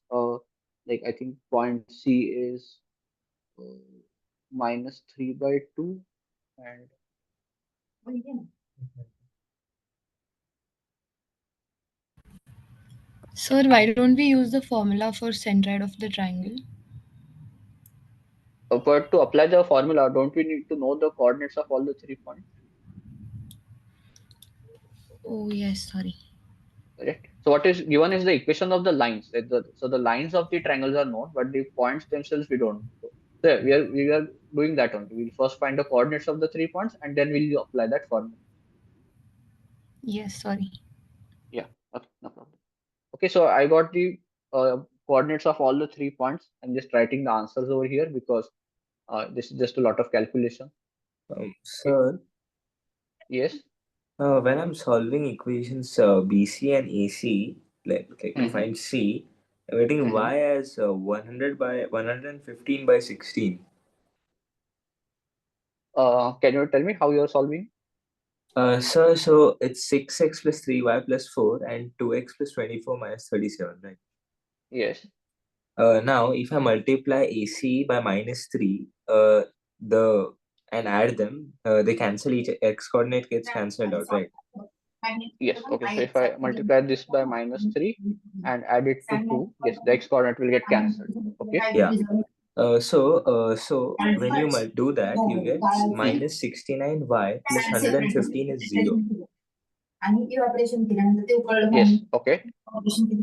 Like I think point C is uh, minus 3 by 2, and Sir, why don't we use the formula for centroid of the triangle? but to apply the formula, don't we need to know the coordinates of all the 3 points? Oh, yes, sorry. Correct. So what is given is the equation of the lines. Like so the lines of the triangles are known, but the points themselves we don't. So yeah, we are doing that only. We'll first find the coordinates of the 3 points, and then we'll apply that formula. Yes, sorry. Yeah, okay, no problem. Okay, so I got the coordinates of all the 3 points. I'm just writing the answers over here because this is just a lot of calculation. Okay. Sir, Yes. When I'm solving equations BC and AC, like to Mm-hmm. find C, I'm getting Mm-hmm. y as 100 by 115 by 16. Can you tell me how you're solving? So it's 6x plus 3y plus 4 and 2x plus 24 minus 37, right? Yes. Now, if I multiply AC by minus 3, the and add them, they cancel each x coordinate gets cancelled out, right? Yes. Okay. So if I multiply this by minus 3 and add it to 2, yes, the x coordinate will get cancelled. Okay. Yeah. So when you do that, you get Mm-hmm. minus 69y plus 115 is 0. Yes. Okay.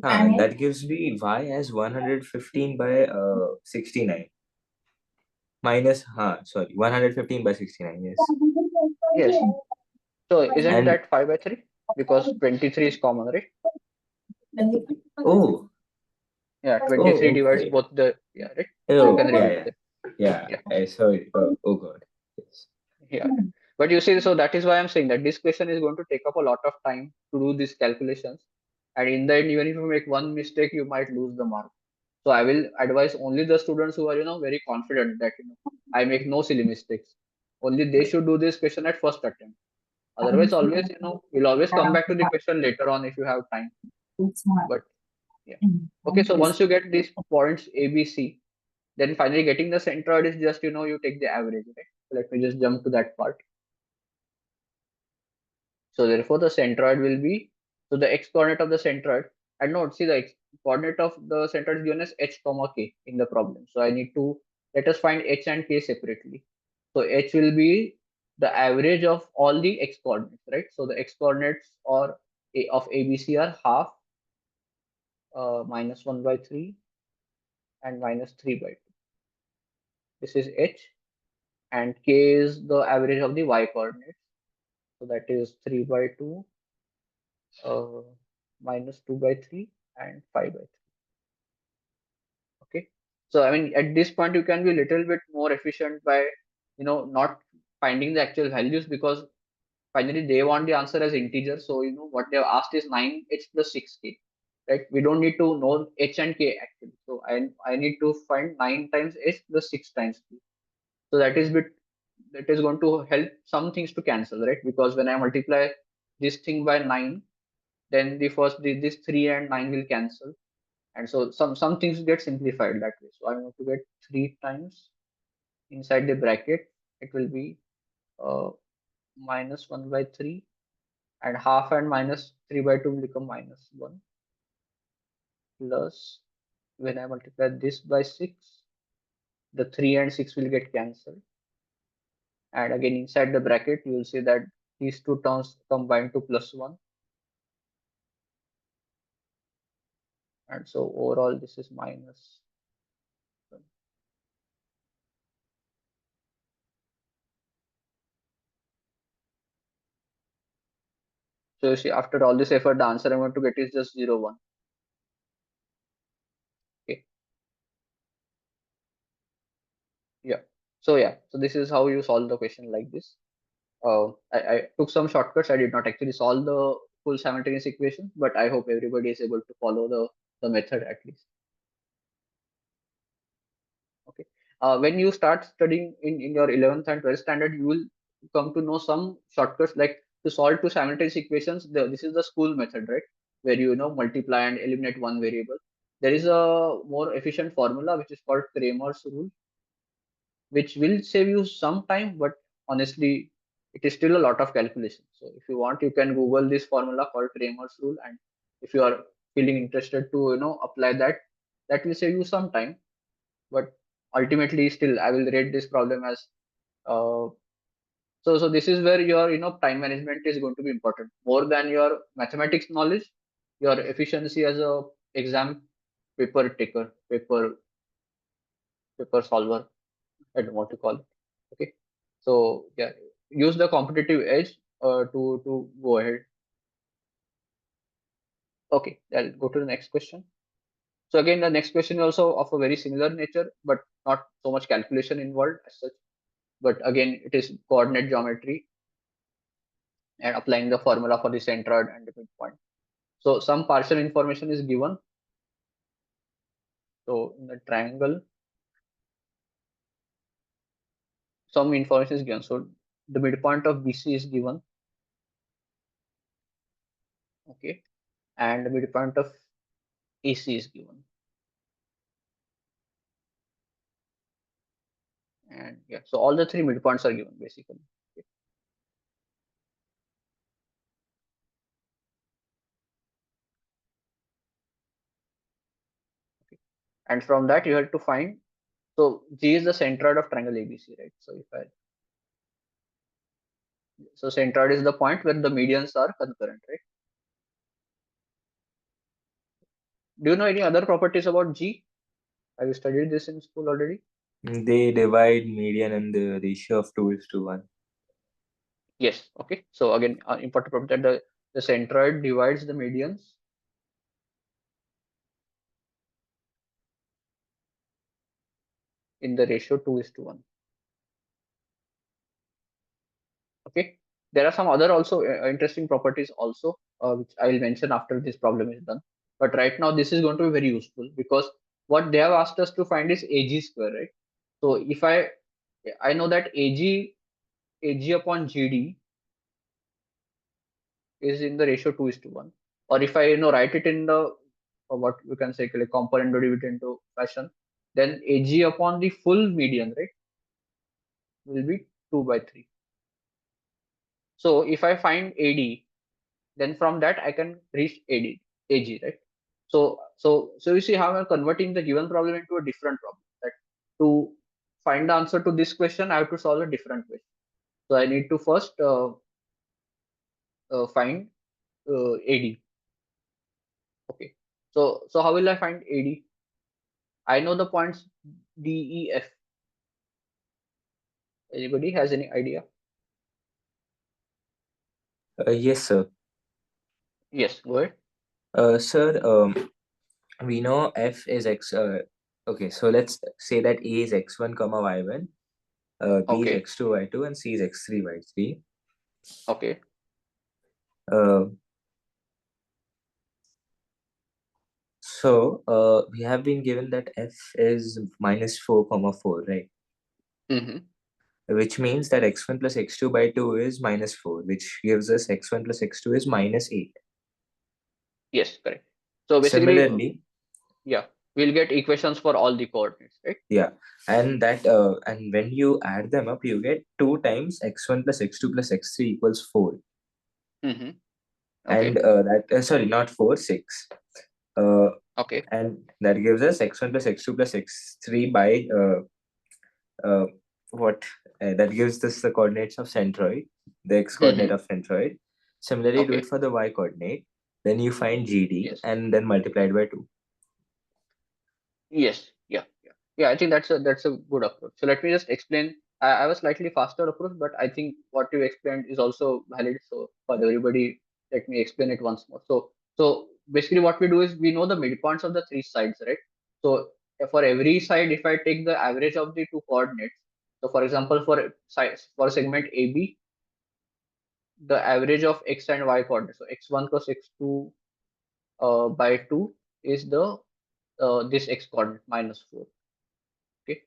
That gives me y as 115 by 69 minus, sorry, 115 by 69, yes. Yes. So isn't And that 5 by 3? Because 23 is common, right? oh, Yeah, oh, 23 divides okay. both the, yeah, right? So you Oh, can yeah, remove yeah, them. yeah. Yeah. I saw it. Oh God. Yes. Yeah. But you see, so that is why I'm saying that this question is going to take up a lot of time to do these calculations. And in the end, even if you make one mistake, you might lose the mark. So I will advise only the students who are, very confident that, I make no silly mistakes. Only they should do this question at first attempt. Otherwise, always, we'll always come back to the question later on if you have time. But yeah. Okay, so once you get these points A, B, C, then finally getting the centroid is just, you take the average, right? So let me just jump to that part. So therefore, the centroid will be, so the x coordinate of the centroid, and note, see the coordinate of the centroid is given as h comma k in the problem. So I need to, let us find h and k separately. So h will be the average of all the x coordinates, right? So the x coordinates or of ABC are half, minus 1 by 3 and minus 3 by 2. This is h, and k is the average of the y coordinates. So that is 3 by 2, uh, minus 2 by 3 and 5 by 3. Okay, so I mean at this point you can be a little bit more efficient by not finding the actual values, because finally they want the answer as integer. So what they have asked is 9h plus 6k, right? We don't need to know h and k actually. So I need to find 9 times h plus 6 times k. So that is going to help some things to cancel, right? Because when I multiply this thing by 9, then this 3 and 9 will cancel, and so some things get simplified that way. So I'm going to get 3 times inside the bracket, it will be uh, minus 1 by 3, and half and minus 3 by 2 will become minus 1, plus when I multiply this by 6, the 3 and 6 will get cancelled, and again inside the bracket you will see that these two terms combine to plus 1, and so overall this is minus 1. So you see, after all this effort, the answer I'm going to get is just 0, 1. Okay. Yeah. So yeah. So this is how you solve the question like this. I took some shortcuts. I did not actually solve the full simultaneous equation, but I hope everybody is able to follow the method at least. Okay. When you start studying in your 11th and 12th standard, you will come to know some shortcuts, like to solve two simultaneous equations. This is the school method, right? Where multiply and eliminate one variable. There is a more efficient formula which is called Kramer's rule, which will save you some time, but honestly, it is still a lot of calculation. So if you want, you can Google this formula called Kramer's rule, and if you are feeling interested to apply that, that will save you some time. But ultimately, still, I will rate this problem as uh, so this is where your time management is going to be important more than your mathematics knowledge. Your efficiency as a exam paper taker, paper solver, I don't know what to call it. Okay, so yeah, use the competitive edge to go ahead. Okay, I'll go to the next question. So again, the next question is also of a very similar nature, but not so much calculation involved as such. But again, it is coordinate geometry. and applying the formula for the centroid and the midpoint. So some partial information is given. So in the triangle, some information is given. So the midpoint of BC is given, okay, and the midpoint of AC is given. And yeah, so all the three midpoints are given basically. Okay. Okay. And from that you have to find, so G is the centroid of triangle ABC, right? So if I, so centroid is the point where the medians are concurrent, right? Do you know any other properties about G? Have you studied this in school already? They divide median in the ratio of 2:1. Yes. Okay. So again, important property that the centroid divides the medians in the ratio 2:1. Okay. There are some other also interesting properties also, which I will mention after this problem is done. But right now, this is going to be very useful because what they have asked us to find is AG square, right? So if I know that AG upon GD is in the ratio 2:1, or if I write it in the what we can say like component derivative fashion, then AG upon the full median, right, will be 2 by 3. So if I find AD, then from that I can reach AG, right? So you see how I'm converting the given problem into a different problem. That to find the answer to this question, I have to solve a different question. So I need to first find AD. Okay. So how will I find AD? I know the points D, E, F. Anybody has any idea? Yes, sir. Yes, go ahead. Sir, we know F is X. Okay, so let's say that A is X1, comma Y1, B is Okay. X2, Y2, and C is X3, Y3. Okay. Uh, we have been given that F is -4, comma 4, right? Mm-hmm. Which means that X1 plus X2 by 2 is -4, which gives us X1 plus X2 is -8. Yes, correct. So basically, Similarly, yeah, we'll get equations for all the coordinates, right? yeah, and when you add them up, you get 2 times X1 plus X2 plus X3 equals 4. Mm-hmm. And Okay. sorry, not 4, 6. Uh, Okay. and that gives us X1 plus X2 plus X3 by uh, what that gives us the coordinates of centroid, the X coordinate Mm-hmm. of centroid. Similarly, do it Okay. for the Y coordinate. Then you find GD Yes. and then multiply it by 2. Yes. Yeah. Yeah. Yeah. I think that's a good approach. So let me just explain. I was slightly faster approach, but I think what you explained is also valid. So for everybody, let me explain it once more. So basically, what we do is we know the midpoints of the three sides, right? So for every side, if I take the average of the two coordinates, so for example, for segment AB, the average of x and y coordinates, so x1 plus x2 by 2 is the this x coordinate -4. Okay,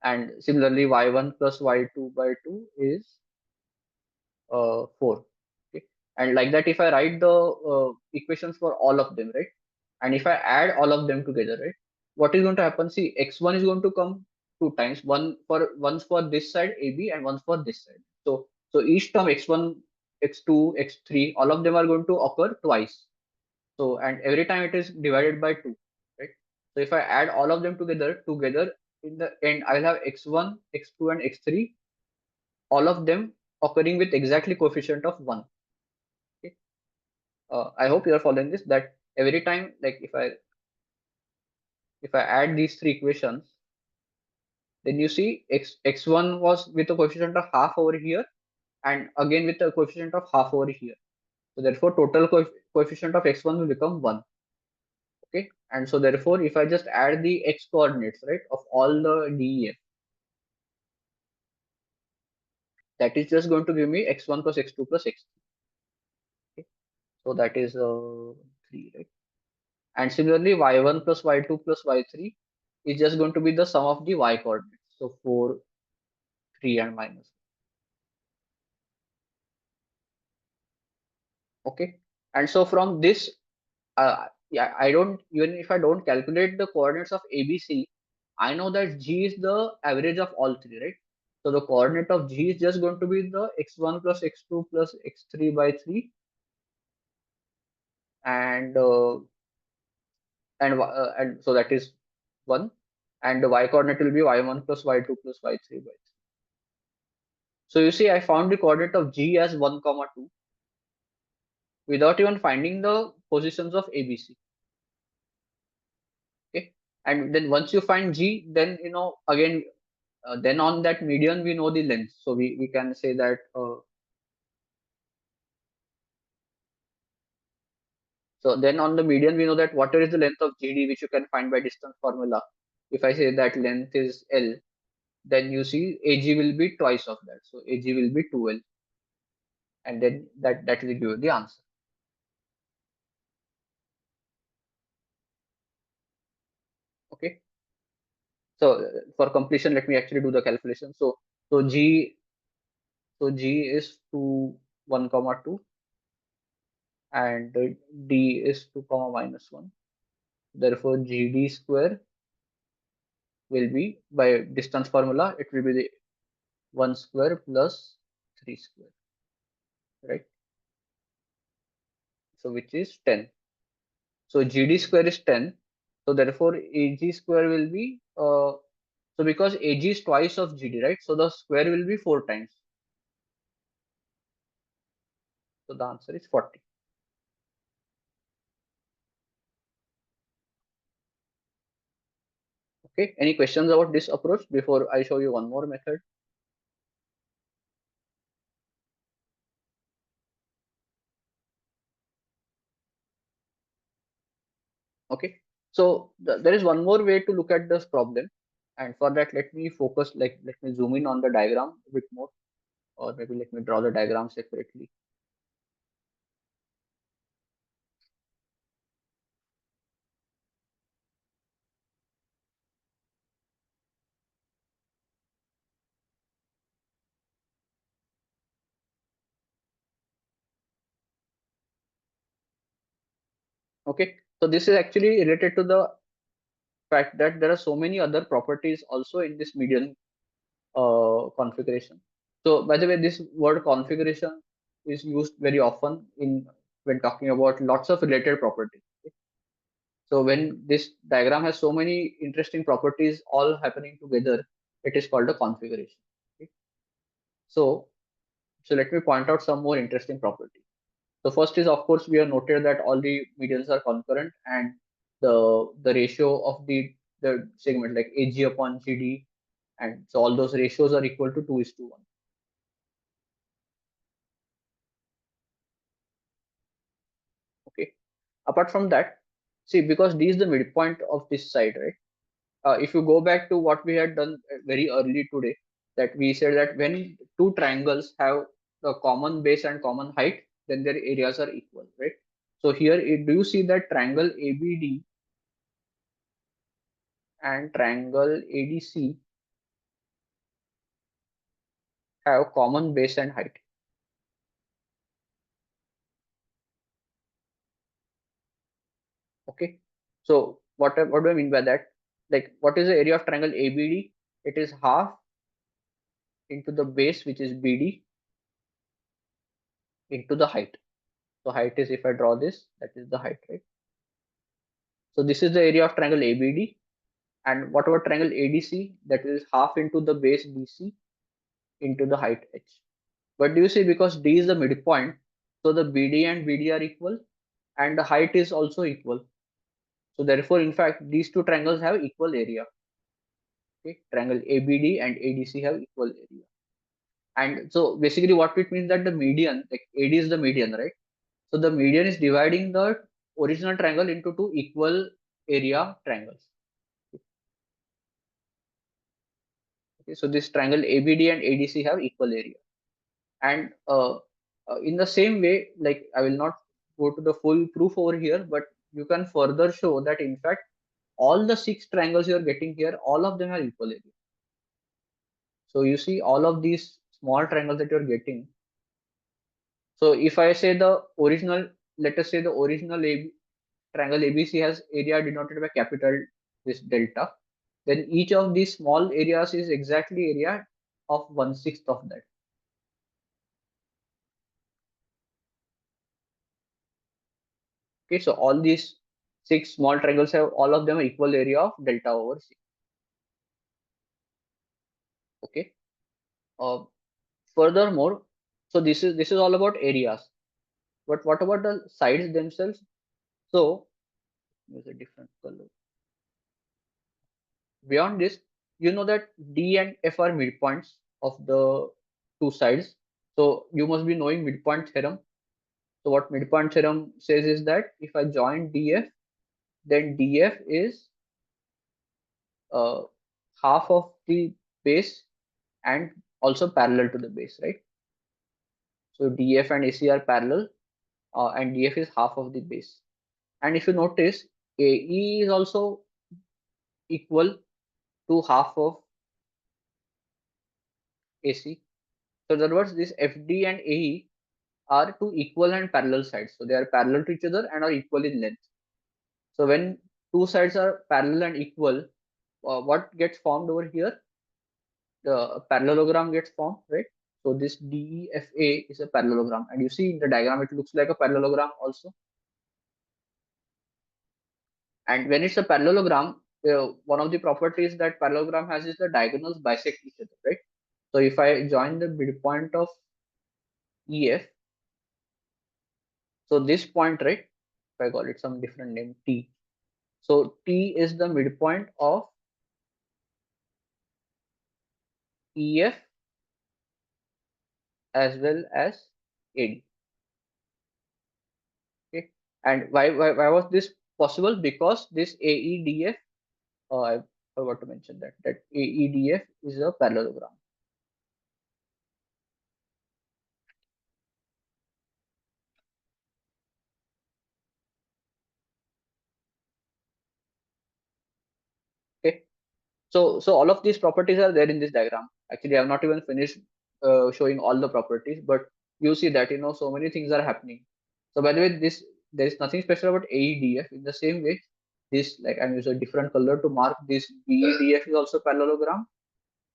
and similarly y1 plus y2 by 2 is 4. Okay, and like that, if I write the equations for all of them, right, and if I add all of them together, right, what is going to happen? See, x1 is going to come two times, once for this side AB and once for this side. So each term x1, x2, x3, all of them are going to occur twice. So and every time it is divided by 2, right? So if I add all of them together in the end, I will have x1, x2, and x3, all of them occurring with exactly coefficient of 1. Okay. I hope you are following this. That every time, like if I add these three equations, then you see x1 was with a coefficient of half over here, and again with a coefficient of half over here. So therefore, total coefficient of x1 will become 1. Okay, and so therefore if I just add the x coordinates, right, of all the DEF, that is just going to give me x1 plus x2 plus x3. So that is 3, right? And similarly, y1 plus y2 plus y3 is just going to be the sum of the y coordinates. So 4, 3, and minus. Okay. And so from this, yeah, I don't, even if I don't calculate the coordinates of ABC, I know that G is the average of all three, right? So the coordinate of G is just going to be the x1 plus x2 plus x3 by 3, and and so that is 1, and the y coordinate will be y1 plus y2 plus y3 by 3. So you see, I found the coordinate of G as 1 comma 2 without even finding the positions of ABC. Okay, and then once you find G, then again, then on that median we know the length, so we can say that so then on the median we know that whatever is the length of GD, which you can find by distance formula. If I say that length is L, then you see AG will be twice of that, so AG will be 2L, and then that will give you the answer. Okay, so for completion, let me actually do the calculation. So G is 2 1 comma 2, and D is 2 comma minus 1. Therefore GD square will be, by distance formula, it will be the 1 square plus 3 square, right? So which is 10. So GD square is 10. So therefore AG square will be, so because AG is twice of GD, right? So the square will be 4 times. So the answer is 40. Okay, any questions about this approach before I show you one more method? Okay, so there is one more way to look at this problem, and for that let me focus, like let me zoom in on the diagram a bit more, or maybe let me draw the diagram separately. Okay, so this is actually related to the fact that there are so many other properties also in this median configuration. So by the way, this word configuration is used very often in when talking about lots of related properties. Okay? So when this diagram has so many interesting properties all happening together, it is called a configuration. Okay? So let me point out some more interesting properties. The first is, of course, we have noted that all the medians are concurrent, and the ratio of the segment, like AG upon GD, and so all those ratios are equal to 2:1. Okay. Apart from that, see, because D is the midpoint of this side, right? If you go back to what we had done very early today, that we said that when two triangles have a common base and common height, then their areas are equal, right? So here, do you see that triangle ABD and triangle ADC have common base and height? Okay. So what do I mean by that? Like, what is the area of triangle ABD? It is half into the base, which is BD, into the height. So height is, if I draw this, that is the height, right? So this is the area of triangle ABD. And what about triangle ADC? That is half into the base BC into the height H. But do you see, because D is the midpoint, so the BD and BD are equal, and the height is also equal. So therefore, in fact, these two triangles have equal area. Okay, triangle ABD and ADC have equal area. And so basically what it means, that the median, like AD is the median, right? So the median is dividing the original triangle into two equal area triangles. Okay, so this triangle ABD and ADC have equal area. And in the same way, like I will not go to the full proof over here, but you can further show that in fact all the 6 triangles you are getting here, all of them are equal area. So you see all of these small triangles that you are getting. So if I say the original, let us say the original triangle ABC has area denoted by capital this delta, then each of these small areas is exactly area of 1/6 of that. Okay, so all these 6 small triangles have all of them equal area of delta over C. Okay. Uh, Furthermore, so this is all about areas. But what about the sides themselves? So use a different color. Beyond this, you know that D and F are midpoints of the two sides. So you must be knowing midpoint theorem. So what midpoint theorem says is that if I join DF, then DF is uh, half of the base and also parallel to the base, right? So DF and AC are parallel, and DF is half of the base. And if you notice, AE is also equal to half of AC. So in other words, this FD and AE are two equal and parallel sides. So they are parallel to each other and are equal in length. So when two sides are parallel and equal, what gets formed over here? The parallelogram gets formed, right? So this DEFA is a parallelogram, and you see in the diagram it looks like a parallelogram also. And when it's a parallelogram, one of the properties that parallelogram has is the diagonals bisect each other, right? So if I join the midpoint of EF, so this point, right? If I call it some different name, T. So T is the midpoint of EF as well as AD. Okay. And why was this possible? Because this AEDF, I forgot to mention that AEDF is a parallelogram. Okay. So all of these properties are there in this diagram. Actually, I have not even finished showing all the properties, but you see that so many things are happening. So by the way, there is nothing special about AEDF. In the same way, this, like, I'm using a different color to mark this, BEDF is also parallelogram,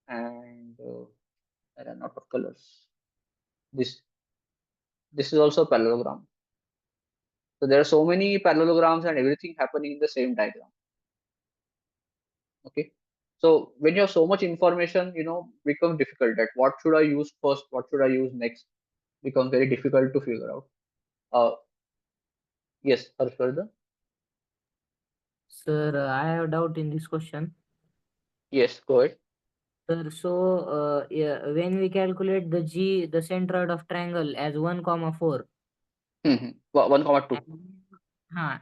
and I ran out of colors. This is also parallelogram. So there are so many parallelograms and everything happening in the same diagram. Okay. So when you have so much information, becomes difficult that what should I use first, what should I use next, becomes very difficult to figure out. Yes, further. Sir, I have a doubt in this question. Yes, go ahead. Sir, so yeah, when we calculate the centroid of triangle as 1 comma 4 Mm-hmm. 1,2.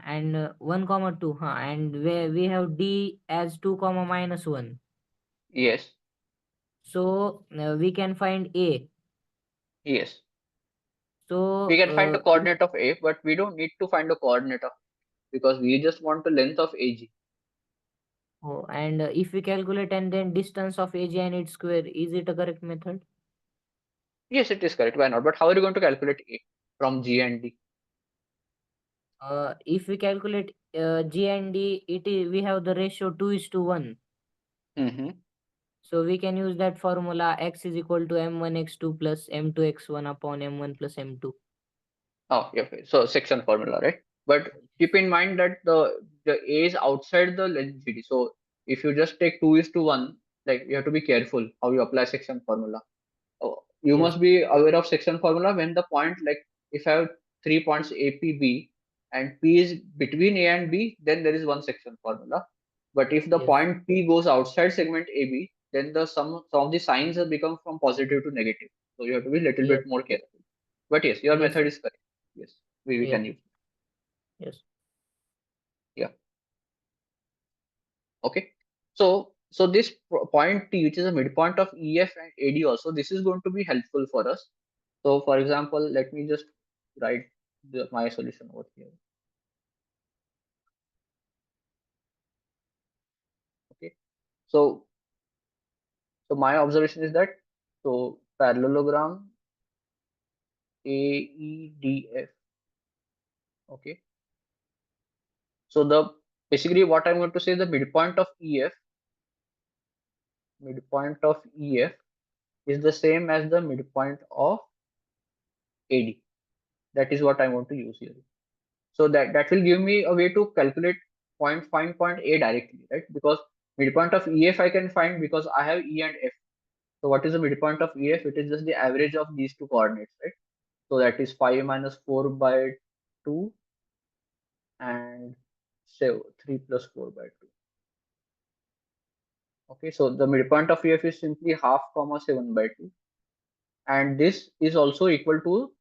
and 1 comma 2 and where we have D as 2 comma minus 1. Yes, So we can find A. yes. We So can find the coordinate of A, but we don't need to find the coordinate of because we just want the length of AG. and if we calculate and then distance of AG and its square, is it a correct method? Yes, it is correct. Why not? But how are you going to calculate A from G and D? If we calculate G and D, we have the ratio 2:1. Mm-hmm. So we can use that formula x is equal to m1x2 plus m2x1 upon m1 plus m2. Oh, yeah. Okay. So section formula, right? But keep in mind that the A is outside the length GD. So if you just take 2:1, like, you have to be careful how you apply section formula. You Yes, must be aware of section formula when the point, like, if I have 3 points A, P, B, and P is between A and B, then there is one section formula. But if the yes, point P goes outside segment AB, then the some of the signs have become from positive to negative. So you have to be a little yes, bit more careful. But yes, your yes, method is correct. Yes, we yes, can use. yes, Yeah. Okay. So this point T, which is a midpoint of EF and AD also, this is going to be helpful for us. So for example, let me just write my solution over here. Okay, so my observation is that parallelogram AEDF. Okay, so the basically what I'm going to say, the midpoint of EF is the same as the midpoint of AD. That is what I want to use here. So that will give me a way to calculate find point A directly, right? Because midpoint of EF I can find because I have E and F. So what is the midpoint of EF? It is just the average of these two coordinates, right? So that is 5 minus 4 by 2 and say 3 plus 4 by 2. Okay, so the midpoint of EF is simply half comma 7 by 2. And this is also equal to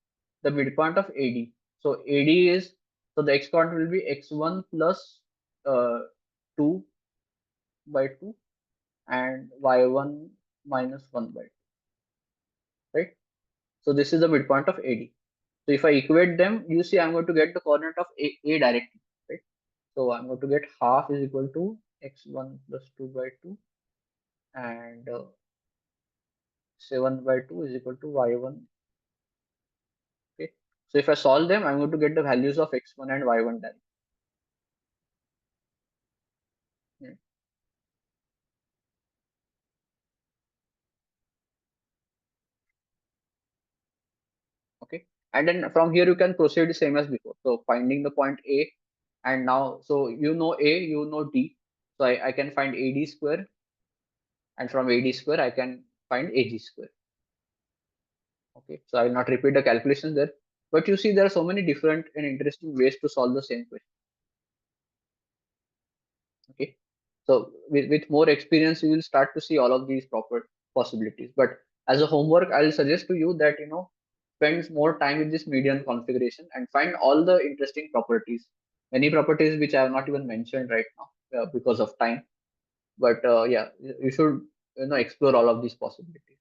the midpoint of AD. So AD is, so the x coordinate will be x1 plus 2 by 2 and y1 minus 1 by 2, right? So this is the midpoint of AD. So if I equate them, you see I'm going to get the coordinate of A directly, right? So I'm going to get half is equal to x1 plus 2 by 2 and 7 by 2 is equal to y1. Okay. So if I solve them, I'm going to get the values of x1 and y1 directly. Yeah. Okay, and then from here you can proceed the same as before. So finding the point A, and now so you know A, you know D, so I can find AD square, and from AD square I can find AG square. Okay, so I will not repeat the calculations there, but you see there are so many different and interesting ways to solve the same question. Okay, so with more experience you will start to see all of these proper possibilities, but as a homework I will suggest to you that spend more time with this median configuration and find all the interesting properties, many properties which I have not even mentioned right now because of time, but yeah, you should explore all of these possibilities.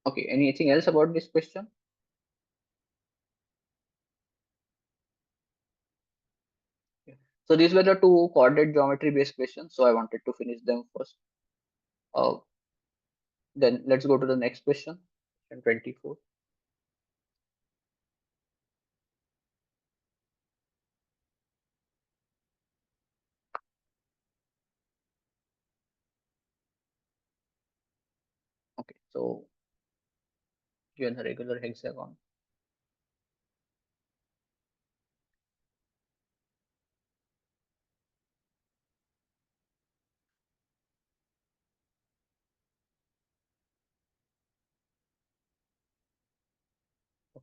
Okay, anything else about this question? So these were the two coordinate geometry based questions. So I wanted to finish them first. Then let's go to the next question, question 24. Okay, so given a regular hexagon.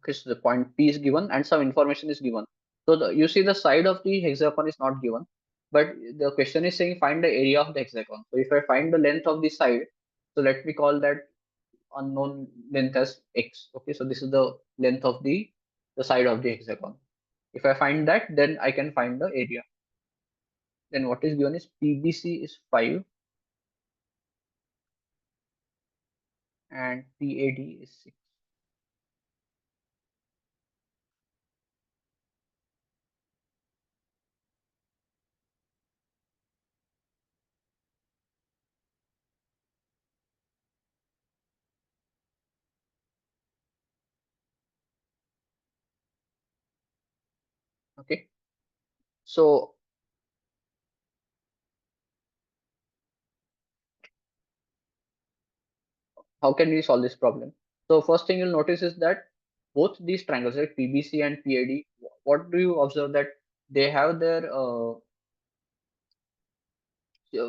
Okay, so the point P is given and some information is given. So you see the side of the hexagon is not given, but the question is saying find the area of the hexagon. So if I find the length of the side, so let me call that unknown length as x. Okay, so this is the length of the side of the hexagon. If I find that, then I can find the area. Then what is given is PBC is 5 and PAD is 6. Okay, so how can we solve this problem? So first thing you'll notice is that both these triangles, like PBC and PAD, what do you observe that they have their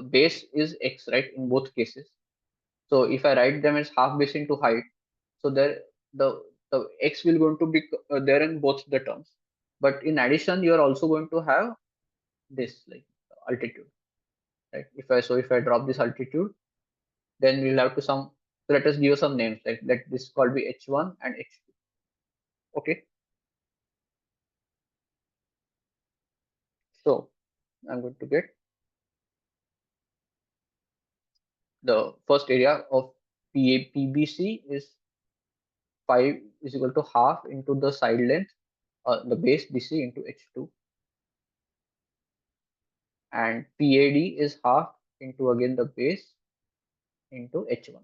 base is x, right, in both cases. So if I write them as half base into height, so there the x will going to be there in both the terms. But in addition, you are also going to have this like altitude, right? If I drop this altitude, then we'll have to some. So let us give some names, like let this call be h1 and h2. Okay, so I'm going to get the first area of PBC is phi is equal to half into the side length, the base BC into H2, and PAD is half into again the base into H1.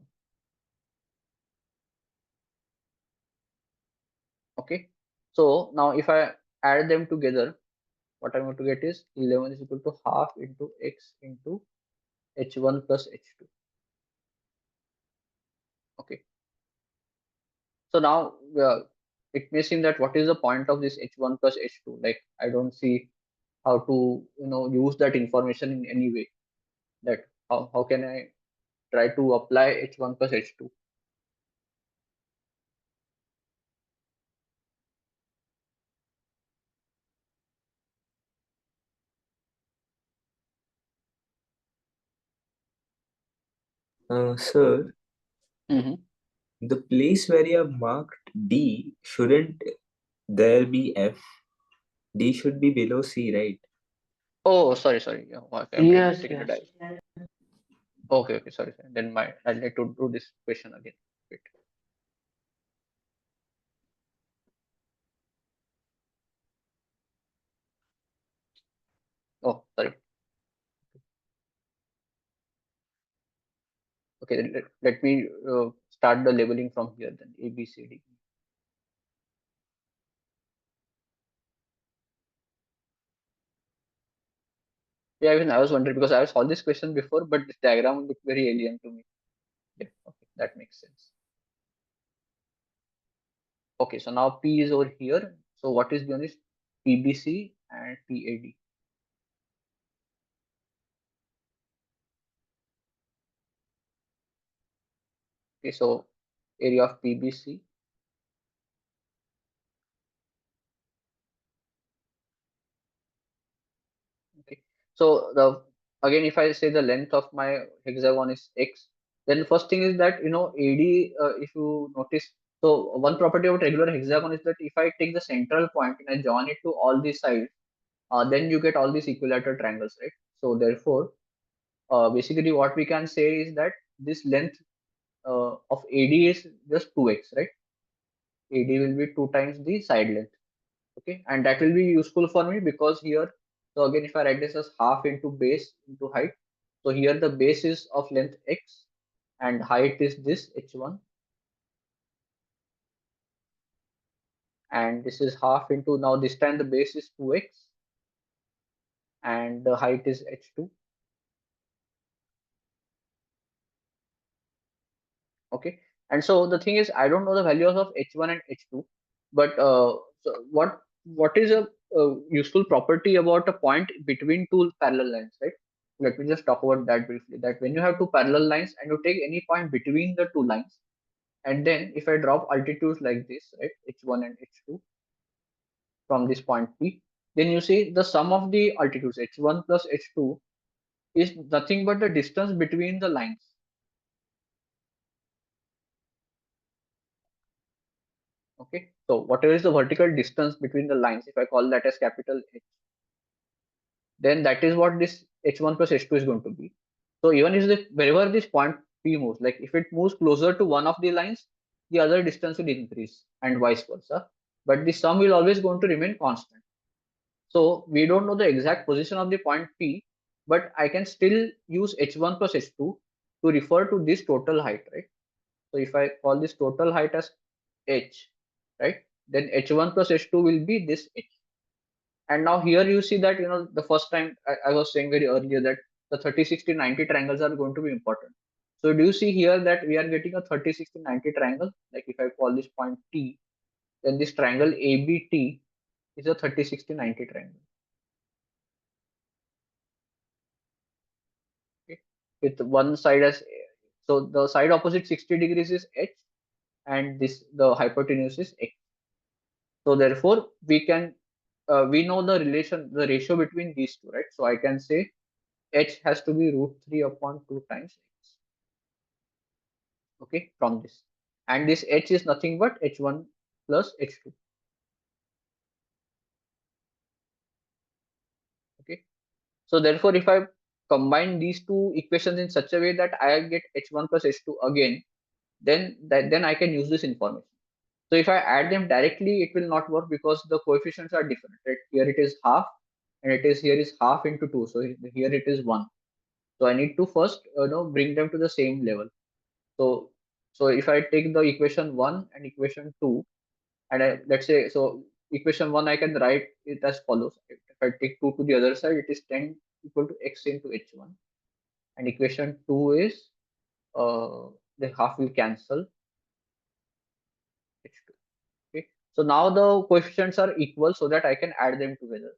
Okay, so now if I add them together, what I'm going to get is 11 is equal to half into X into H1 plus H2. Okay, so now it may seem that what is the point of this H1 plus H2? Like I don't see how to use that information in any way. That how can I try to apply H1 plus H2? Sir, Mm-hmm. the place where you have marked D, shouldn't there be F? D should be below C, right? Oh, sorry. Yeah, okay, I Yes, mistaken the yes. diagram. Okay, sorry. Then I'll need to do this question again. Wait. Oh, sorry. Okay, then let me start the labeling from here then. A, B, C, D. Yeah, even I was wondering because I solved this question before, but this diagram looked very alien to me. Yeah, okay, that makes sense. Okay, so now P is over here. So what is given is PBC and PAD. Okay, so area of PBC. Okay, so the again, if I say the length of my hexagon is X, then first thing is that AD. If you notice, so one property of regular hexagon is that if I take the central point and I join it to all these sides, then you get all these equilateral triangles, right? So therefore, basically what we can say is that this length of AD is just 2x, right? AD will be 2 times the side length. Okay, and that will be useful for me because here, so again, if I write this as half into base into height, so here the base is of length x and height is this h1, and this is half into, now this time the base is 2x and the height is h2. Okay, and so the thing is I don't know the values of h1 and h2, but so what is a useful property about a point between two parallel lines, right? Let me just talk about that briefly, that when you have two parallel lines and you take any point between the two lines, and then if I drop altitudes like this, right, h1 and h2 from this point P, then you see the sum of the altitudes h1 plus h2 is nothing but the distance between the lines. Okay, so whatever is the vertical distance between the lines, if I call that as capital H, then that is what this h1 plus h2 is going to be. So even if wherever this point P moves, like if it moves closer to one of the lines, the other distance will increase and vice versa, but the sum will always going to remain constant. So we don't know the exact position of the point P, but I can still use h1 plus h2 to refer to this total height, right? So if I call this total height as h, right, then h1 plus h2 will be this h. And now here you see that the first time I was saying very earlier that the 30, 60, 90 triangles are going to be important. So do you see here that we are getting a 30, 60, 90 triangle? Like if I call this point T, then this triangle ABT is a 30, 60, 90 triangle. Okay. With one side as, so the side opposite 60 degrees is H and this the hypotenuse is X. So therefore we know the ratio between these two, right? So I can say H has to be √3 upon 2 times X. Okay, from this. And this H is nothing but H1 plus H2. Okay. So therefore, if I combine these two equations in such a way that I get H1 plus H2 again, then I can use this information. So if I add them directly, it will not work because the coefficients are different. Right? Here it is half, and here is half into 2. So here it is 1. So I need to first bring them to the same level. So if I take the equation 1 and equation 2, and let's say, so equation 1 I can write it as follows. If I take 2 to the other side, it is 10 equal to x into h1, and equation 2 is the half will cancel h2. Okay, so now the coefficients are equal so that I can add them together.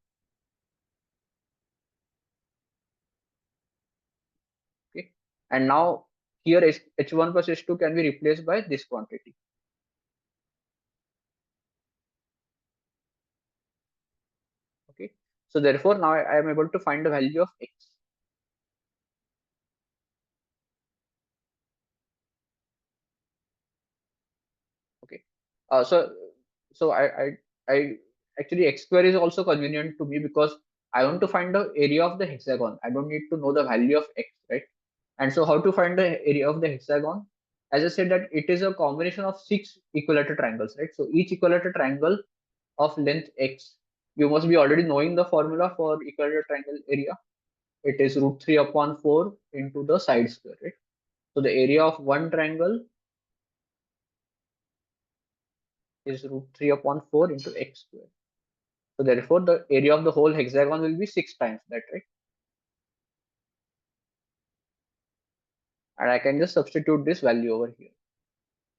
Okay, and now here h1 plus h2 can be replaced by this quantity. Okay, so therefore now I am able to find the value of x. Okay, so I actually x square is also convenient to me because I want to find the area of the hexagon. I don't need to know the value of x, right? And so how to find the area of the hexagon? As I said, that it is a combination of 6 equilateral triangles, right? So each equilateral triangle of length x, you must be already knowing the formula for equilateral triangle area. It is root 3 upon 4 into the side square, right? So the area of one triangle is root 3 upon 4 into x square. So therefore, the area of the whole hexagon will be 6 times that, right? And I can just substitute this value over here.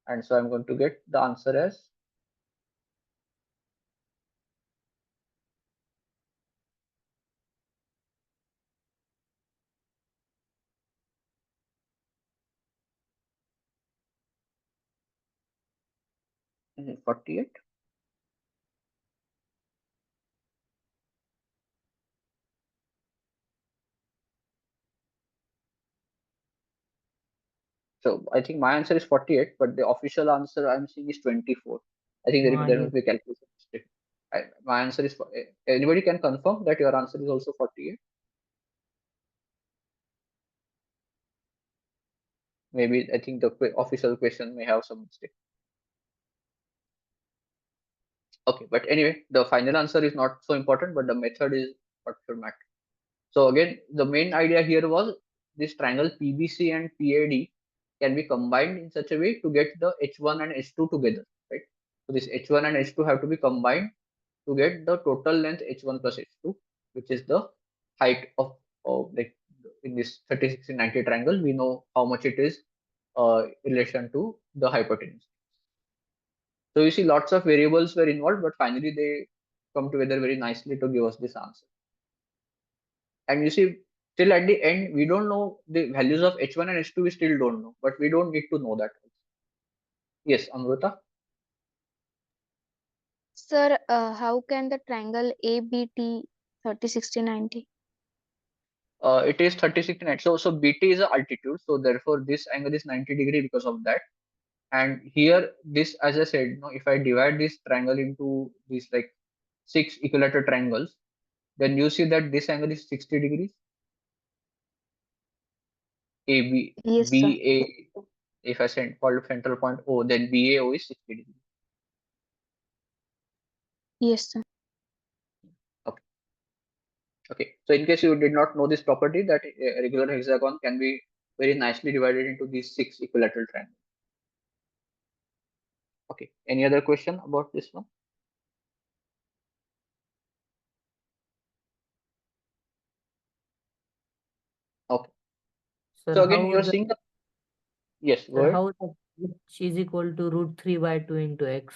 And so I'm going to get the answer as 48. So I think my answer is 48, but the official answer I'm seeing is 24. I think there Yes. must be a calculation mistake. My answer is, anybody can confirm that your answer is also 48? Maybe I think the official question may have some mistake. Okay, but anyway, the final answer is not so important, but the method is what should matter. So again, the main idea here was this triangle PBC and PAD can be combined in such a way to get the H1 and H2 together, right? So this H1 and H2 have to be combined to get the total length H1 plus H2, which is the height of like in this 30, 60, 90 triangle. We know how much it is in relation to the hypotenuse. So you see lots of variables were involved, but finally they come together very nicely to give us this answer. And you see, till at the end, we don't know the values of H1 and H2, we still don't know, but we don't need to know that. Yes, Amruta. Sir, how can the triangle ABT 30, 60, 90? It is 3069. So BT is a altitude. So therefore, this angle is 90 degree because of that. And here, this, as I said, if I divide this triangle into these like 6 equilateral triangles, then you see that this angle is 60 degrees. AB, Yes, sir. BA, if I send call central point O, then BAO is 60 degrees. Yes, sir. Okay. Okay. So in case you did not know this property, that a regular hexagon can be very nicely divided into these 6 equilateral triangles. Okay. Any other question about this one? Okay. Sir, So again, how you're the seeing the, yes, go sir, ahead. how the h is equal to root 3 by 2 into x?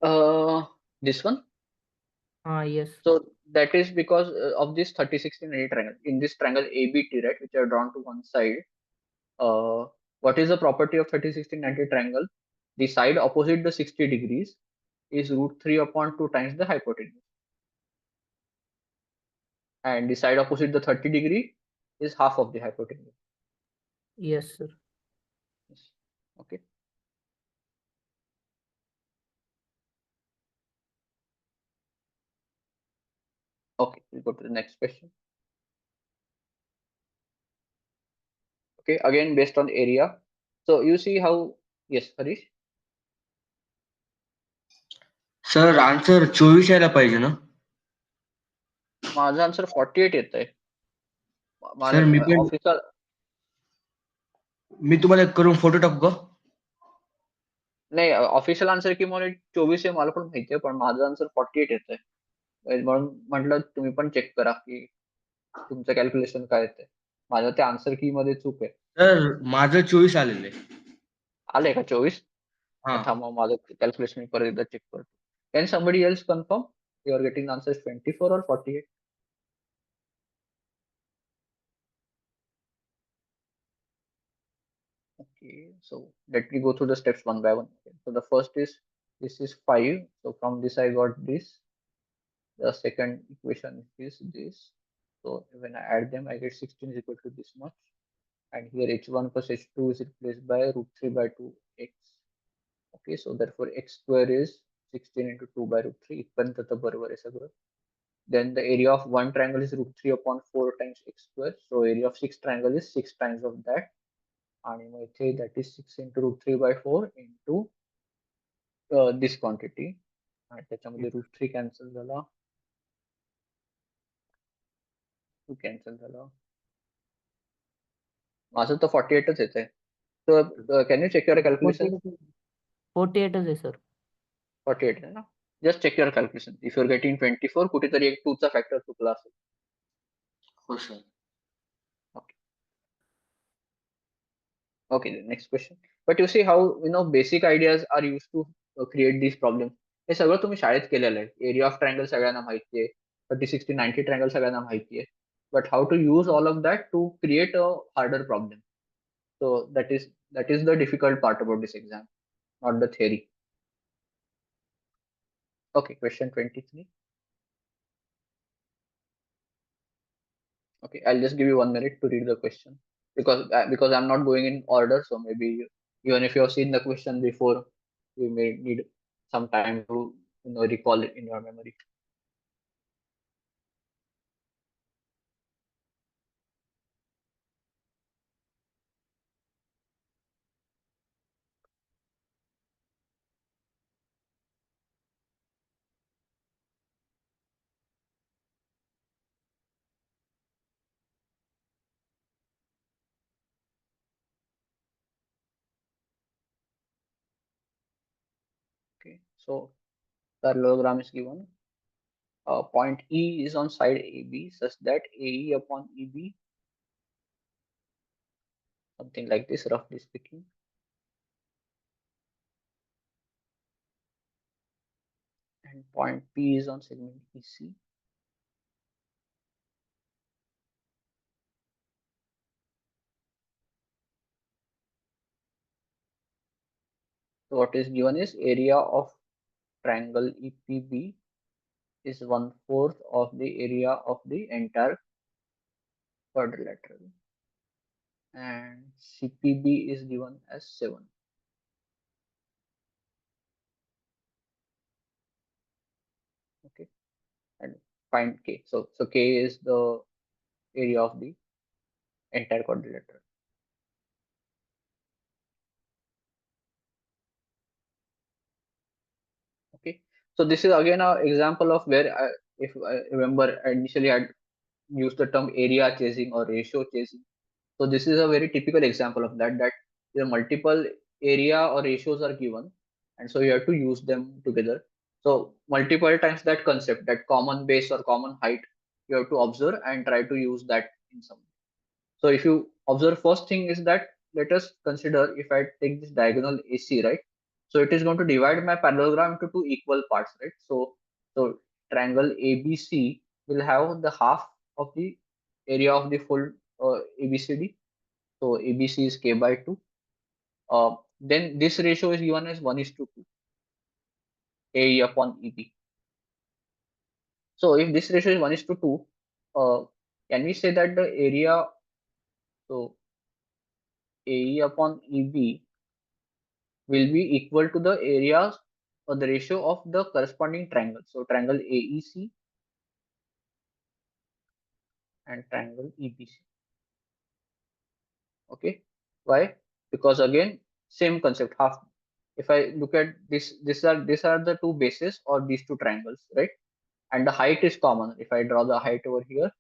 Uh, this one. Yes. So that is because of this 30, 60, 90 triangle. In this triangle ABT, right, which are drawn to one side. Uh, what is the property of 30, 60, 90 triangle? The side opposite the 60 degrees is root 3 upon 2 times the hypotenuse. And the side opposite the 30 degree is half of the hypotenuse. Yes, sir. Yes. Okay. Okay, we'll go to the next question. Okay, again based on area. So you see how, yes, Harish. Sir answer 24 यायला पाहिजे ना? माझं answer 48 येत आहे. मला sir officer मी तुम्हाला करून photo टाकू का? नाही, ऑफिशियल आन्सर की मला 24 आहे, मला पण माहिती आहे, पण माझं आन्सर 48 येत आहे. म्हणून म्हटलं तुम्ही पण चेक करा की तुमचं कॅल्क्युलेशन काय येतंय. माझं त्या आन्सर की मध्ये चूक आहे. सर माझं 24 आलेलं आहे. आलंय का 24? हा. थांबा, माझं कॅल्क्युलेशन मी परत एकदा चेक करतो. Can somebody else confirm you are getting answer 24 or 48? Okay, so let me go through the steps one by one. Okay, so the first is this is 5. So from this I got this. The second equation is this. So when I add them, I get 16 is equal to this much. And here h1 plus h2 is replaced by root 3 by 2x. Okay, so therefore x square is 16 into 2 by root 3. इथपर्यंत तर बरोबर आहे सगळं. Then the area of one triangle is root 3 upon 4 times x square. So area of 6 triangle is 6 times of that. आणि मग इथे that is 6 into root 3 by 4 into this quantity. आणि त्याच्यामध्ये root 3 cancel झाला, 2 cancel झाला. माझं तर 48च येत आहे. So can you check your calculation? 48 आहे सर. 48 आहे ना? Just check your calculation. If you're getting 24, कुठेतरी एक 2 चा फॅक्टर चुकला असेल. हो sir. Okay, the next question. But you see how basic ideas are used to create these problems. हे सगळं तुम्ही शाळेत केलेलं आहे. एरिया ऑफ ट्रायंगल सगळ्यांना माहिती आहे. 30, 60, 90 ट्रायंगल सगळ्यांना माहिती आहे. But how to use all of that to create a harder problem. So that is the difficult part about this exam, not the theory. Okay, question 23. Okay, I'll just give you 1 minute to read the question because I'm not going in order. So maybe even if you have seen the question before, you may need some time to recall it in your memory. Okay, so parallelogram is given. Point E is on side AB such that AE upon EB, something like this, roughly speaking. And point P is on segment EC. So what is given is area of triangle EPB is 1/4 of the area of the entire quadrilateral, and CPB is given as 7. Okay, and find K. So K is the area of the entire quadrilateral. Okay, so this is again an example of where if I remember, initially I used the term area chasing or ratio chasing. So this is a very typical example of that the multiple area or ratios are given, and so you have to use them together. So multiple times that concept, that common base or common height, you have to observe and try to use that in some. So if you observe, first thing is that let us consider if I take this diagonal AC, right? So it is going to divide my parallelogram into two equal parts, right? So triangle ABC will have the half of the area of the full ABCD. So ABC is K by 2. Then this ratio is given as 1:2, AE upon EB. So if this ratio is 1:2, can we say that the area, so AE upon EB will be equal to the areas or the ratio of the corresponding triangle. So triangle AEC and triangle EBC. Okay, why? Because again, same concept, half. if I look at this, these are the two bases or these two triangles, right? And the height is common. If I draw the height over here,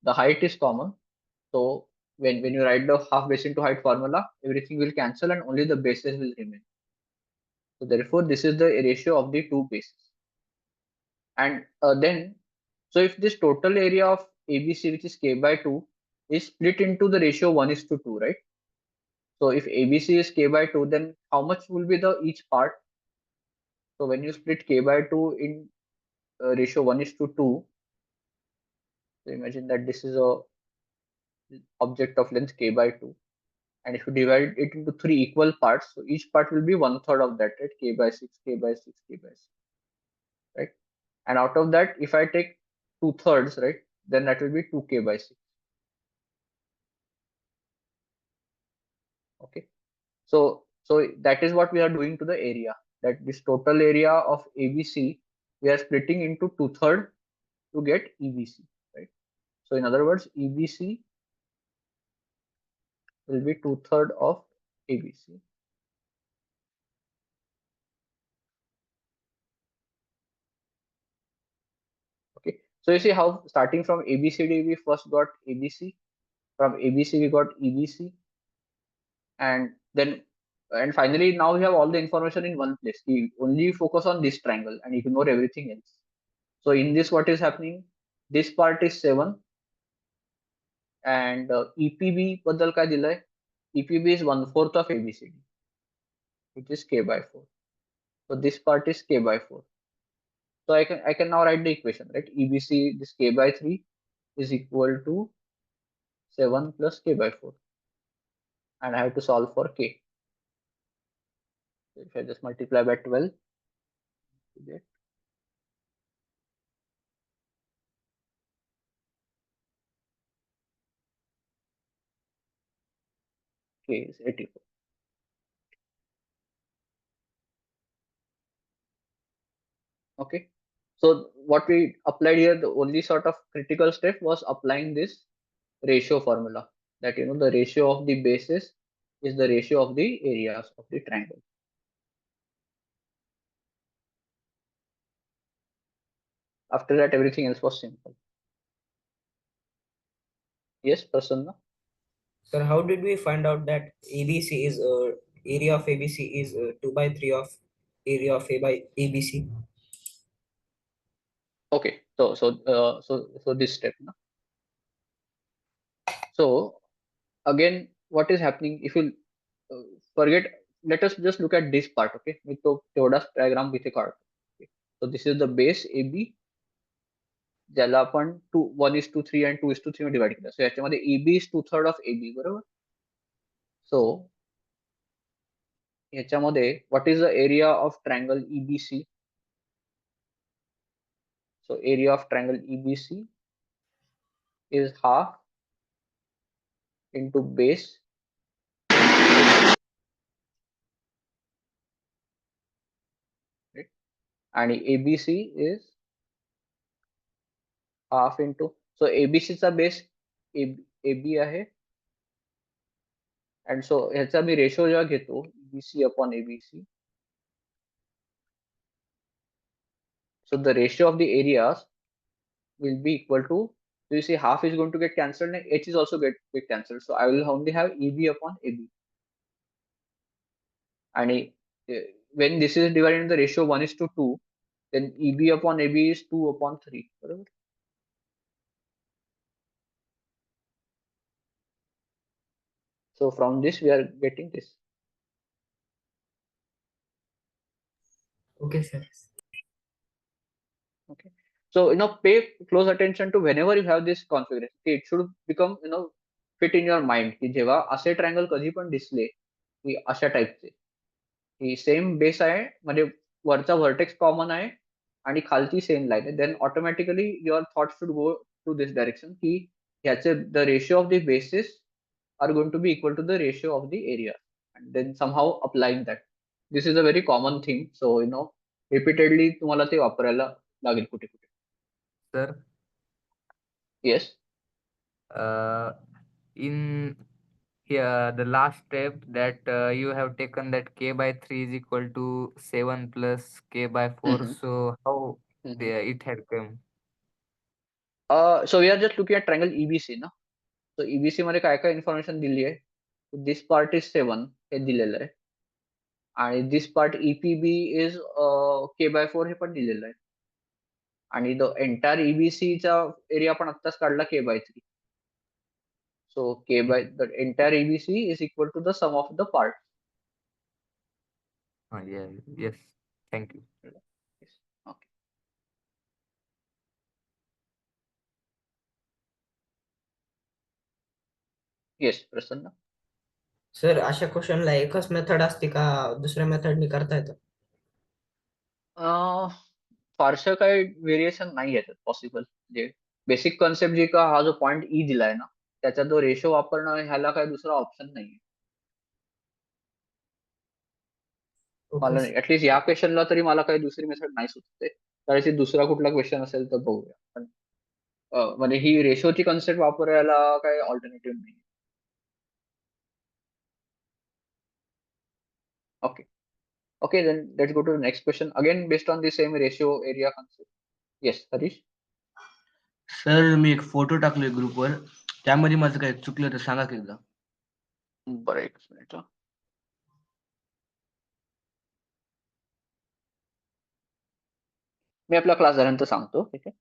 the height is common. So when you write the half base into height formula, everything will cancel and only the bases will remain. So therefore, this is the ratio of the two bases. And then, so if this total area of ABC, which is k by 2, is split into the ratio 1 is to 2, right? So if ABC is k by 2, then how much will be the each part? So when you split k by 2 in ratio 1 is to 2, so imagine that this is a object of length k by 2. And if you divide it into 3 equal parts, so each part will be 1/3 of that, right? K by 6, k by 6, k by 6, right? And out of that, if I take 2/3, right, then that will be 2k by 6. Okay. So that is what we are doing to the area. That this total area of ABC, we are splitting into 2/3 to get EBC, right? So in other words, EBC will be 2/3 of ABC. Okay. So you see how starting from ABCD we first got ABC, from ABC we got EBC, and then and finally now we have all the information in one place. We only focus on this triangle and ignore everything else. So in this, what is happening? This part is 7, and EPB बद्दल काय दिलंय? EPB is 1/4 of ABCD, which is k by 4. So this part is k by 4. So I can now write the equation, right? EBC, this k by 3 is equal to 7 plus k by 4, and I have to solve for k. So if I just multiply by 12, you get k is 84. Okay. So what we applied here, the only sort of critical step was applying this ratio formula, that the ratio of the bases is the ratio of the areas of the triangle. After that, everything else was simple. Yes, Prasanna? Sir, how did we find out that ABC is area of ABC is 2 by 3 of area of A by ABC? Okay. So this step. No? So again, what is happening if you forget? Let us just look at this part. Okay. मी तो तेवढाच diagram इथे काढतो. Okay. So this is the base AB, ज्याला आपण 1:3 and 2:3 मध्ये divide केलं. सो याच्यामध्ये EB is 2/3 of AB, बरोबर? So याच्यामध्ये what is the area of triangle EBC? So area of triangle EBC is half into base right? And ABC is half into, so ABC चा base AB आहे, and so ह्याचा मी ratio जेव्हा घेतो BC upon ABC, so the ratio of the areas will be equal to, so you see half is going to get cancelled and H is also get cancelled, so I will only have EB upon AB. And when this is divided in the ratio 1:2, then EB upon AB is 2/3, बरोबर? So from this we are getting this. Okay, sir. Okay. So pay close attention to whenever you have this configuration. Okay, it should become fit in your mind की जेव्हा असे triangle कधी पण दिसले की अशा टाईपचे, की सेम बेस आहे, म्हणजे वरचा व्हर्टेक्स कॉमन आहे आणि खालची सेम लाईन आहे, then automatically your thought should go to this direction की ह्याचे the ratio of the basis are going to be equal to the ratio of the area, and then somehow applying that. This is a very common thing, so repeatedly तुम्हाला ते वापरायला लागेल कुठे कुठे. Sir, Yes. in here the last step that you have taken that k by 3 is equal to 7 plus k by 4. Mhm, So how mhm. it had come? So we are just looking at triangle EBC ना. So EBC मध्ये काय काय information दिली आहे? This part is 7 हे दिलेलं आहे. आणि this part EPB is K by 4 हे पण दिलेलं आहे. आणि द एंटायर EBC चा एरिया पण आत्ताच काढला K by 3. So K by the entire EBC is equal to the sum of the parts. Yeah, yes. Thank you. Yes. Okay. Yes, Prasanna. Sir अशा क्वेश्चनला एकच मेथड असते का दुसऱ्या मेथडनी करता येतं? फारसं काही व्हेरिएशन नाही आहे पॉसिबल. म्हणजे बेसिक कन्सेप्ट जी का हा जो पॉइंट ई दिलाय ना त्याचा जो रेशो वापरणं ह्याला काही दुसरा ऑप्शन नाहीये. मला ओके ऍटलीस्ट या क्वेश्चनला तरी मला काही दुसरी मेथड नाही सुचते. कदाचित दुसरा कुठला क्वेश्चन असेल तर बघूया. पण म्हणजे ही रेशोची कन्सेप्ट वापरायला काही ऑल्टरनेटिव्ह नाही. Okay. Okay, then let's go to the next question. Again, based on the same ratio area concept. Yes, Harish. Sir मी एक फोटो टाकलोय ग्रुपवर त्यामध्ये माझं काय चुकलं तर सांगा की एकदा. बरं एक मिनिट हं. मी आपला क्लास झाल्यानंतर सांगतो. ठीक आहे.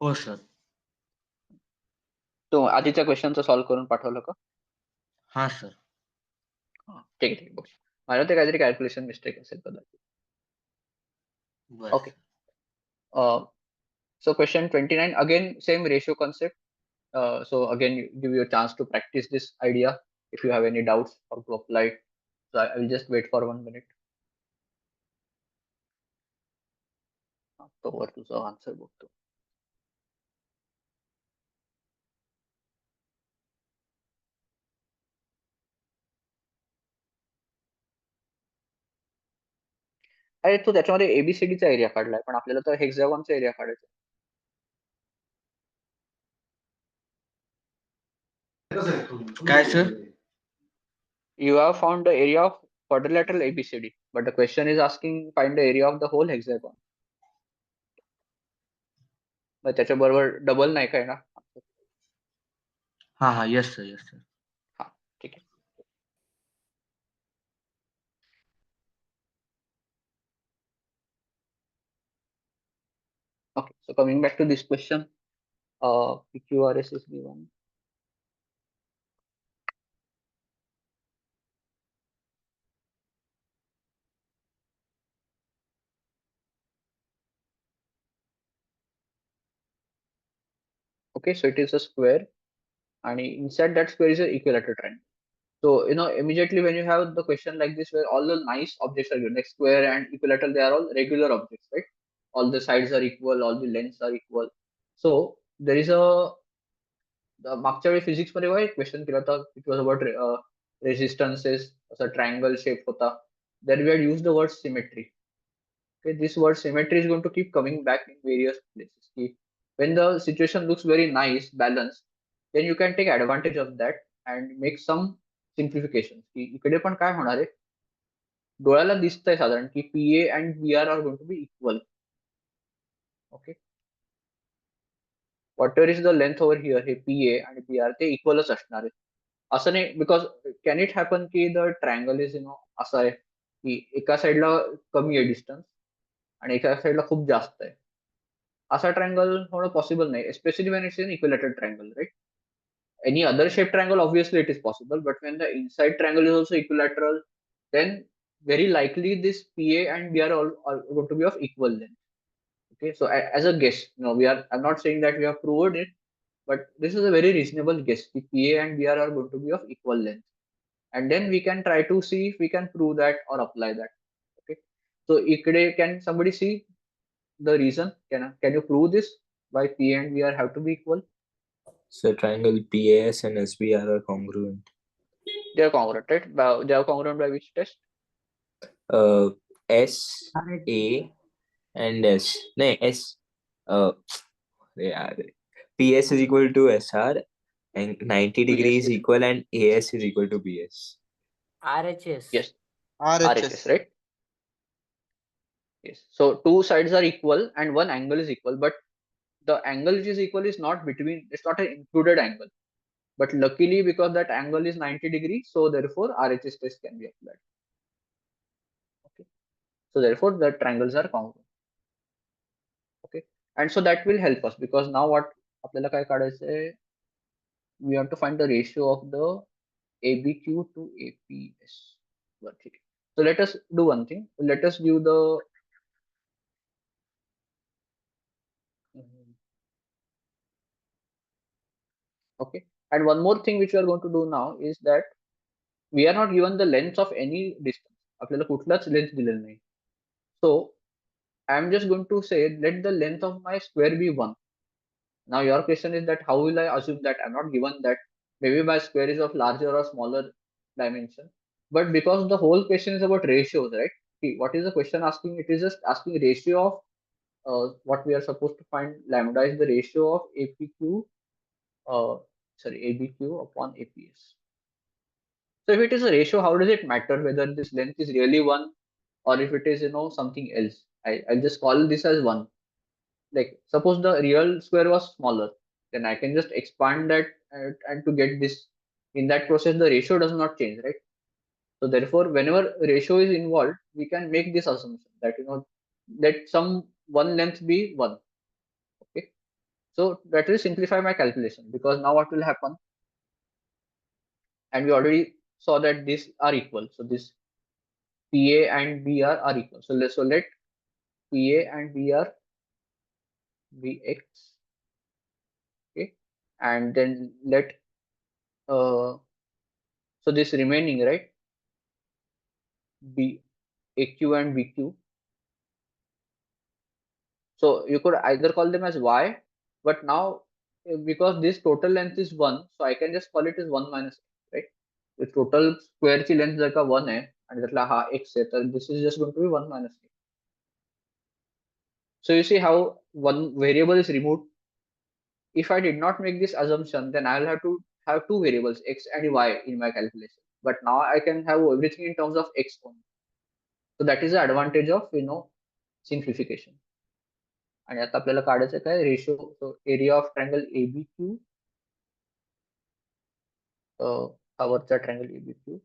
हो सर. तो आधीच्या क्वेश्चनचं सॉल्व्ह करून पाठवलं का? हा सर. ठीक आहे ठीक आहे. बघ माझ्या ते काहीतरी कॅल्क्युलेशन मिस्टेक असेल कदाचित. बरं. Okay. So question 29 again same ratio concept. So again give you a chance to practice this idea if you have any doubts how to apply it. So I will just wait for 1 minute. तोवर तुझा answer बघतो. अरे तो त्याच्यामध्ये एबीसीडीचा area काढलाय पण आपल्याला तर हेक्झागॉनचा एरिया काढायचा. काय sir? You have found the area of quadrilateral ABCD, but the question is asking find the area of the whole hexagon. मग त्याच्याबरोबर डबल नाही काय ना? हा हा येस सर येस सर. हा ठीक आहे. Okay, so coming back to this question, PQRS is given. Okay, so it is a square, and inside that square is an equilateral triangle. So immediately when you have the question like this, where all the nice objects are given, like square and equilateral, they are all regular objects, right? All the sides are equal, all the lengths are equal. So there is a मागच्या वेळी physics मध्ये बघा एक question केला होता. It was about resistances. असा triangle shape होता. There we had use the word symmetry. Okay, this word symmetry is going to keep coming back in various places. When the situation looks very nice, balanced, then you can take advantage of that and make some simplifications. इकडे पण काय होणार आहे? डोळ्याला दिसतंय साधारण की PA and BR are going to be equal. Okay. Whatever is the length over here, hey PA आणि BR ते इक्वलच असणार आहे. असं नाही, बिकॉज कॅन इट हॅपन की द ट्रायंगल इज असं आहे की एका साईडला कमी आहे डिस्टन्स आणि एका साईडला खूप जास्त आहे. असा ट्रायंगल होणं पॉसिबल नाही, especially when it's in equilateral triangle, right? Any other shape triangle, obviously it is possible, but when the inside triangle is also equilateral, then very likely this PA and BR are going to be of equal length. Okay, so as a guess, I'm not saying that we have proved it, but this is a very reasonable guess. The PA and BR are going to be of equal length, and then we can try to see if we can prove that or apply that. Okay, so can somebody see the reason? Can you prove this why PA and BR have to be equal? So triangle PAS and SBR are congruent. They are congruent, right? They are congruent by which test? S, A, and S. No, S. Yeah, PS is equal to SR, And 90 So yes, degrees if, equal and AS is equal to BS. RHS. yes, RHS. RHS, right? Yes. So two sides are equal and one angle is equal, but the angle which is equal is not between, it's not an included angle. But luckily, because that angle is 90 degrees, so therefore RHS test can be applied. Okay. So therefore the triangles are congruent. Okay. And so that will help us because now what आपल्याला काय काढायचं आहे, we have to find the ratio of the ABQ to APS. बरं, ठीक आहे. So let us do one thing. Let us give the okay. And one more thing which we are going to do now is that we are not given the length of any distance. आपल्याला कुठलाच length दिलेला नाही. So I am just going to say let the length of my square be 1. Now your question is that how will I assume that I'm not given that maybe my square is of larger or smaller dimension. But because the whole question is about ratios, right? See, what is the question asking? It is just asking ratio of what we are supposed to find. Lambda is the ratio of APQ, ABQ upon APS. So if it is a ratio, how does it matter whether this length is really 1 or if it is something else? I'll just call this as 1. Like suppose the real square was smaller, then I can just expand that and to get this. In that process, the ratio does not change, right? So therefore, whenever ratio is involved, we can make this assumption that let some one length be 1. Okay. So that will simplify my calculation because now what will happen? And we already saw that these are equal. So this PA and BR are equal. So let PA and BR be X. Okay. And then let so this remaining, right, B AQ and BQ. So you could either call them as Y, but now because this total length is 1, so I can just call it as 1 minus X, right? The total square ची length जर का 1 है and त्यातला हा X आहे, तर this is just going to be 1 minus X. So you see how one variable is removed. If I did not make this assumption, then I'll have to have two variables, X and Y, in my calculation. But now I can have everything in terms of X only. So that is the advantage of simplification. आणि आता आपल्याला काढायचं काय ratio. So area of triangle ABQ, हा वरचा triangle एबीक्यू,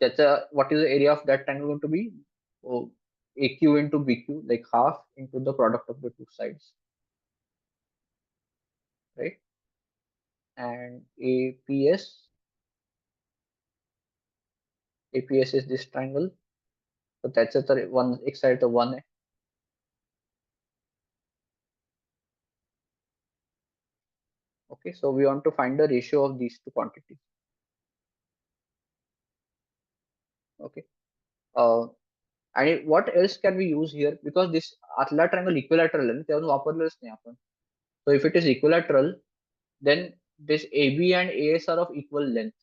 त्याचा what is the area of that triangle going to be? AQ into BQ, like half into the product of the two sides, right? And APS is this triangle. So त्याचं तर one एक side तर 1 आहे. Okay, so we want to find the ratio of these two quantities. Okay. आणि what else can we use here? Because this आतला triangle equilateral आहे ना, त्यावरून वापरलेलंच नाही आपण. So if it is equilateral, then this AB and AS are of equal length.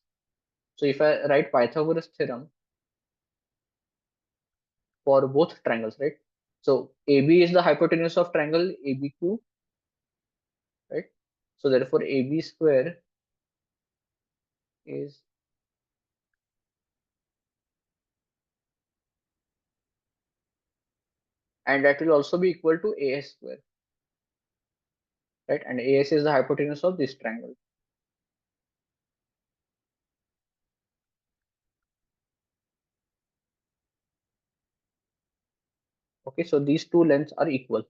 So if I write Pythagoras theorem for both triangles, right? So AB is the hypotenuse of triangle ABQ, right? So therefore AB square is and that will also be equal to AS square, right? And AS is the hypotenuse of this triangle. Okay, so these two lengths are equal.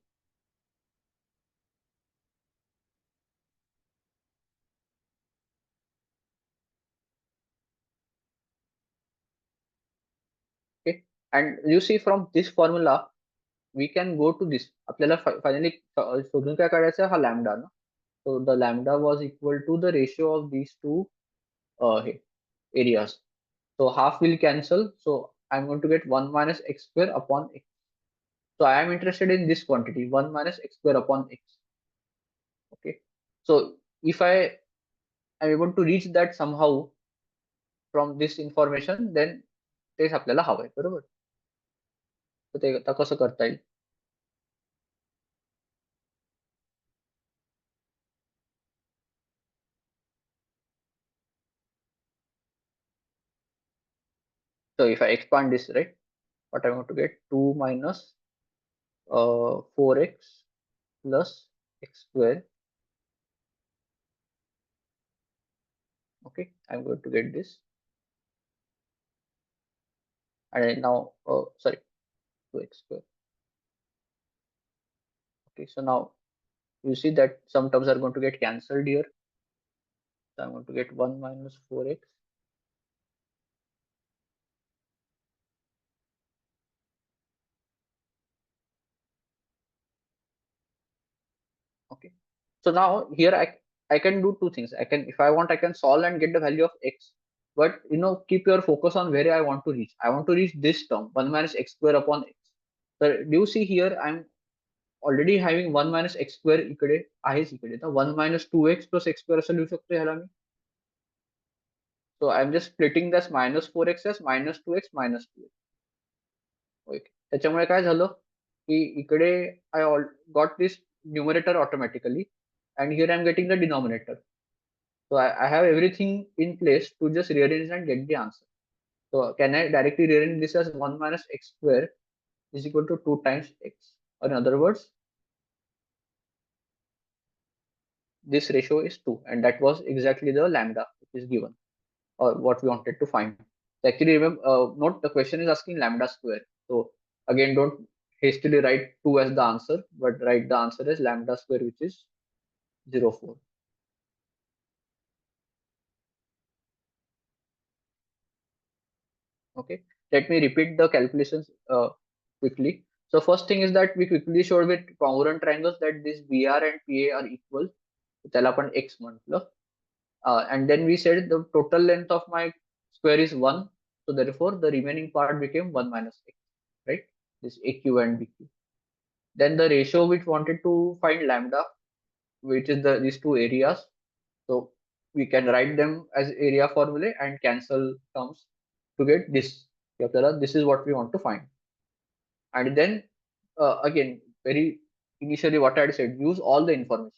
Okay, and you see from this formula we can go to this. आपल्याला finally शोधून काय काढायचं हा lambda ना. So the lambda was equal to the ratio of these two areas. So half will cancel. So I'm going to get 1 minus x square upon x. So I am interested in this quantity 1 minus x square upon x. Okay. So if I am able to reach that somehow from this information, then तेच आपल्याला हवंय बरोबर. तर ते आता कसं करता येईल? So if I expand this, right, what I'm going to get 2 minus 4x plus x square. Okay, I'm going to get this. And now, sorry, 2x square. Okay, so now you see that some terms are going to get cancelled here. So I'm going to get 1 minus 4x. Okay, so now here I can do two things. I can, if I want, I can solve and get the value of x. But keep your focus on where I want to reach. I want to reach this term 1 minus x square upon x. So do you see here I'm already having 1 minus x square इकडे आहेच इकडे. तर 1 minus 2x plus x square असं लिहू शकतो ह्याला मी. So I'm just splitting this minus 4x as minus 2x minus 2x. Okay. त्याच्यामुळे काय झालं की इकडे I got this numerator automatically and here I'm getting the denominator. So I have everything in place to just rearrange and get the answer. So can I directly rearrange this as 1 minus x square is equal to 2 times x? Or in other words, this ratio is 2 and that was exactly the lambda which is given or what we wanted to find. So actually remember, note the question is asking lambda square. So again, don't hastily write 2 as the answer, but write the answer as lambda square, which is 0.4. Okay, let me repeat the calculations quickly. So first thing is that we quickly showed with congruent triangles that this BR and PA are equal. त्याला आपण x म्हटलं. And then we said the total length of my square is 1. So therefore the remaining part became 1 minus x, right? This AQ and BQ. Then the ratio which wanted to find lambda, which is these two areas. So we can write them as area formulae and cancel terms to get this. This is what we want to find. And then again, very initially what I had said, use all the information.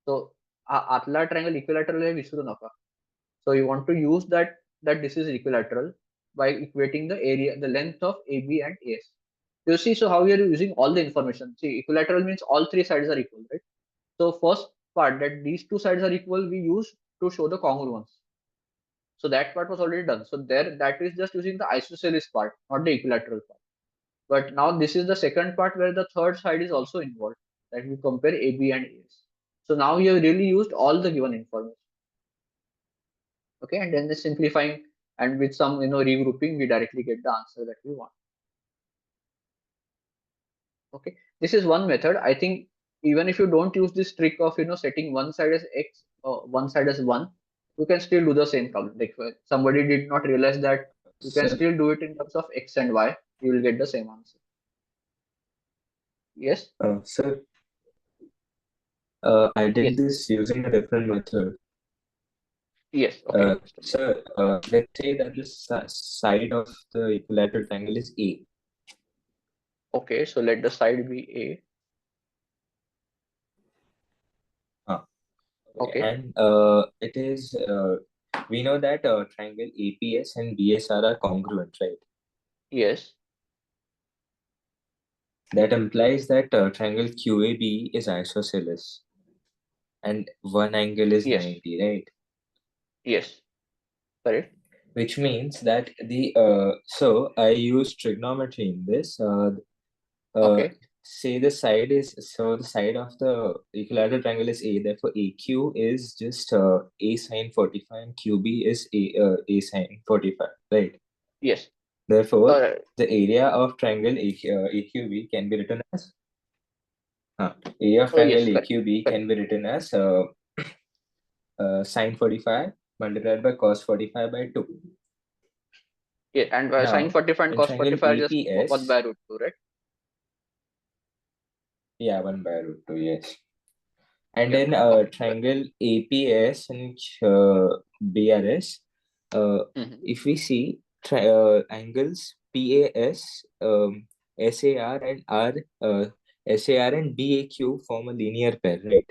So आतला triangle equilateral है विसरू नका. So you want to use that this is equilateral by equating the area, the length of AB and AS. You see, so how we are using all the information. See, equilateral means all three sides are equal, right? So first part that these two sides are equal, we use to show the congruence. So that part was already done. So there, that is just using the isosceles part, not the equilateral part. But now this is the second part where the third side is also involved, that we compare AB and AS. So now you have really used all the given information. Okay, and then just simplifying and with some regrouping, we directly get the answer that we want. Okay, this is one method. I think even if you don't use this trick of setting one side as x or one side as 1, you can still do the same problem. Like somebody did not realize that you can Sir, still do it in terms of x and y, you will get the same answer. Yes. sir, I did Yes. this using a different method. Yes. Okay. Sir, let's say that the side of the equilateral triangle is A. Okay, so let the side be A. Okay. And it is, we know that triangle APS and BSR are congruent, right? Yes. That implies that triangle QAB is isosceles and one angle is Yes. 90, right? Yes. Correct. Which means that the so I use trigonometry in this. Okay. Say the side is, so the side of the equilateral triangle is A, therefore AQ is just A sine 45 and QB is A sine 45, right? Yes. Therefore, the area of triangle AQB can be written as area of triangle yes, AQB can be written as sine 45 multiplied by cos 45 by 2. Yeah, and Now, sine 45 and in cos triangle 45 just APS, 1 by root 2, right? Yeah, 1 by root 2, yes. And Yeah, then okay. triangle APS and BRS, if we see angles PAS, SAR and SAR and BAQ form a linear pair, right?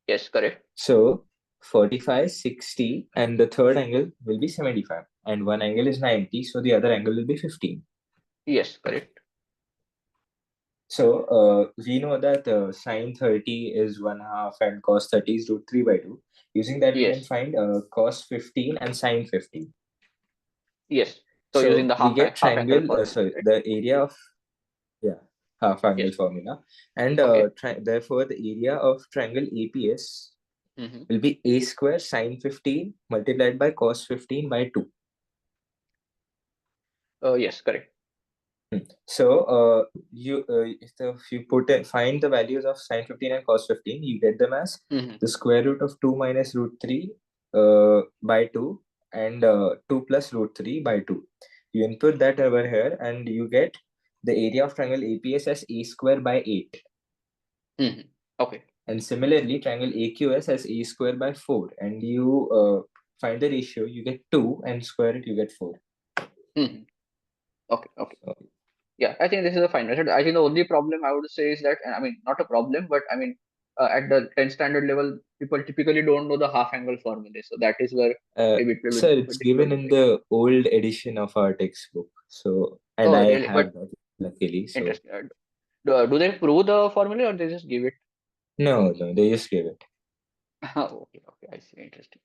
Yes, correct. So 45, 60, and the third angle will be 75. And one angle is 90, so the other angle will be 15. Yes, correct. So we know that sine 30 is 1/2 and cos 30 is root 3 by 2. Using that, we can Yes, find cos 15 and sine 15. yes. So So using the we get half angle triangle, formula, sorry, right? the area of, yeah, half angle Yes. formula. And Okay. therefore, the area of triangle APS Mm-hmm. will be a square sine 15 multiplied by cos 15 by 2. Yes, correct. So if you find the values of sine 15 and cos 15, you get them as Mm-hmm. the square root of 2 minus root 3 by 2 and 2 plus root 3 by 2. You input that over here and you get the area of triangle APS as a square by 8. Mm-hmm. Okay. And similarly, triangle AQS as a square by 4. And you find the ratio, you get 2 and square it, you get 4. Mm-hmm. Okay. Okay. So, Yeah, I think this is a fine method. I think the only problem I would say is that, I mean, not a problem, but I mean, at the 10th standard level, people typically don't know the half angle formula. So that is where maybe it will sir, be it's difficult given to in make. the old edition of our textbook. So, and Oh, I really? But have that luckily. So, interesting. Do they prove the formula or they just give it? no, they just gave it. Okay, okay, I see. Interesting.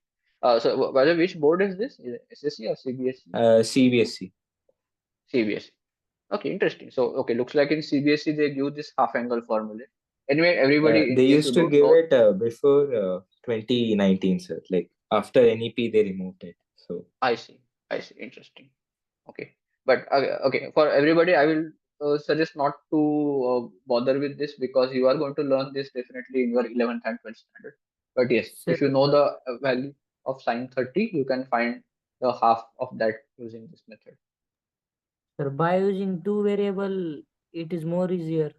So by the way, which board is this? Is it SSC or CBSE? CBSE. CBSE. Okay, interesting. So, okay, looks like in CBSE they give this half angle formula. Anyway, everybody, in They case you used to don't give know, it before 2019, sir. Like after NEP, they removed it. So, I see. I see. Interesting. Okay, but okay, for everybody, I will suggest not to bother with this because you are going to learn this definitely in your 11th and 12th standard. But yes, Sir, if you know the value of sine 30, you can find the half of that using this method. sir, by using two variable, it is more easier.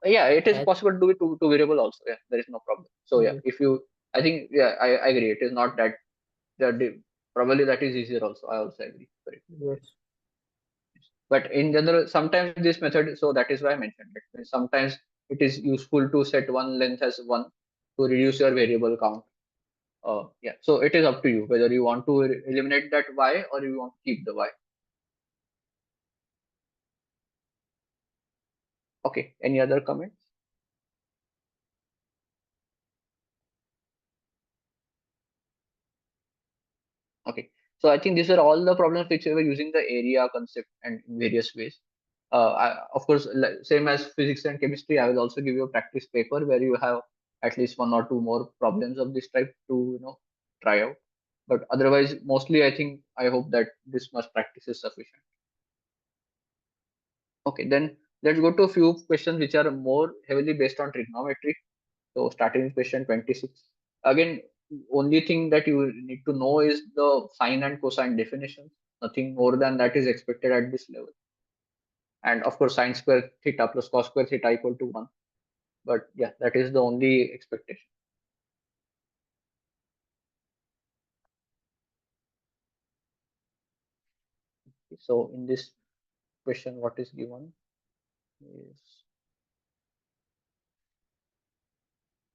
Yeah, it is As possible to do it to variable also. Yeah, there is no problem. So yeah, yes, if you, I think, yeah, I agree. It is not that probably that is easier also. I also agree. Correct. yes. But in general, sometimes this method, so that is why I mentioned it. Sometimes it is useful to set one length as one to reduce your variable count. Yeah, so it is up to you whether you want to eliminate that y or you want to keep the y. Okay, any other comments? Okay, so I think these are all the problems which we were using the area concept and in various ways. Of course, same as physics and chemistry, I will also give you a practice paper where you have at least one or two more problems of this type to try out. But otherwise, mostly I hope that this much practice is sufficient. Okay, then let's go to a few questions which are more heavily based on trigonometry. So starting with question 26. Again, only thing that you need to know is the sine and cosine definitions. Nothing more than that is expected at this level. And of course, sine square theta plus cos square theta equal to 1. But yeah, that is the only expectation. So in this question, what is given is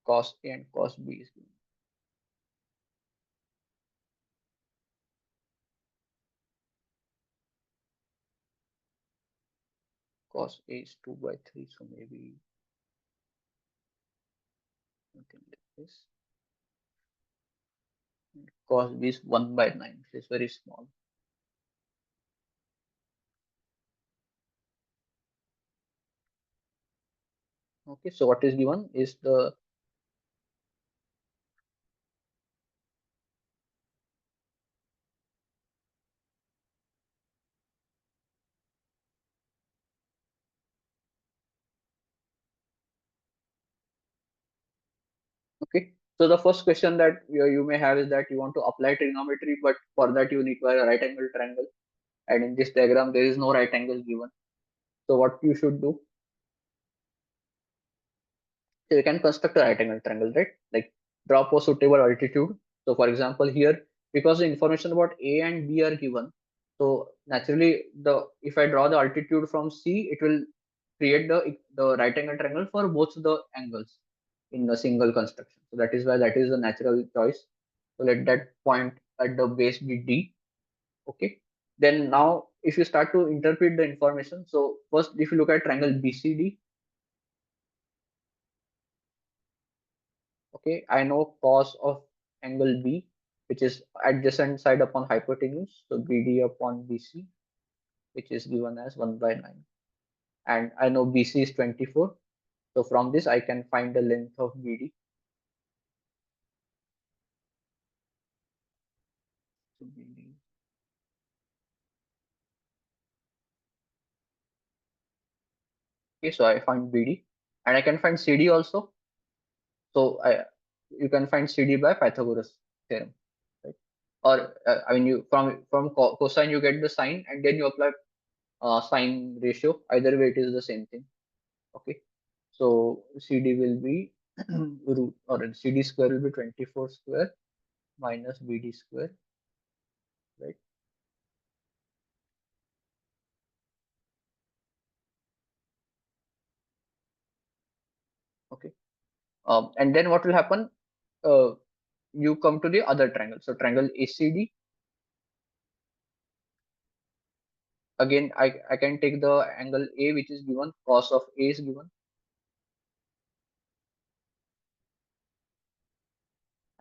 cos A and cos B is given. Cos A is 2 by 3, so maybe something like this. And cos B is 1 by 9, which is very small. Okay, so what is given is the okay. So the first question that you may have is that you want to apply trigonometry, but for that you require a right angle triangle. And in this diagram, there is no right angle given. So what you should do, so you can construct a right angle triangle, right? Like drop a suitable altitude. So for example, here, because the information about A and B are given, so naturally if I draw the altitude from C, it will create the right angle triangle for both the angles. in a single construction. So that is why that is a natural choice. So let that point at the base be D. Okay. Then now if you start to interpret the information, so first if you look at triangle BCD, okay, I know cos of angle B, which is adjacent side upon hypotenuse, so BD upon BC, which is given as 1 by 9. And I know BC is 24. So from this, I can find the length of BD. So BD. Okay, so I find BD, and I can find CD also. So you can find CD by Pythagoras theorem, right? Or I mean, you from cosine you get the sine, and then you apply sine ratio. Either way, it is the same thing. Okay, so CD will be root, or CD square will be 24 square minus BD square, right? Okay, and then what will happen? Uh, you come to the other triangle. So triangle ACD. Again, I can take the angle A, which is given, cos of A is given.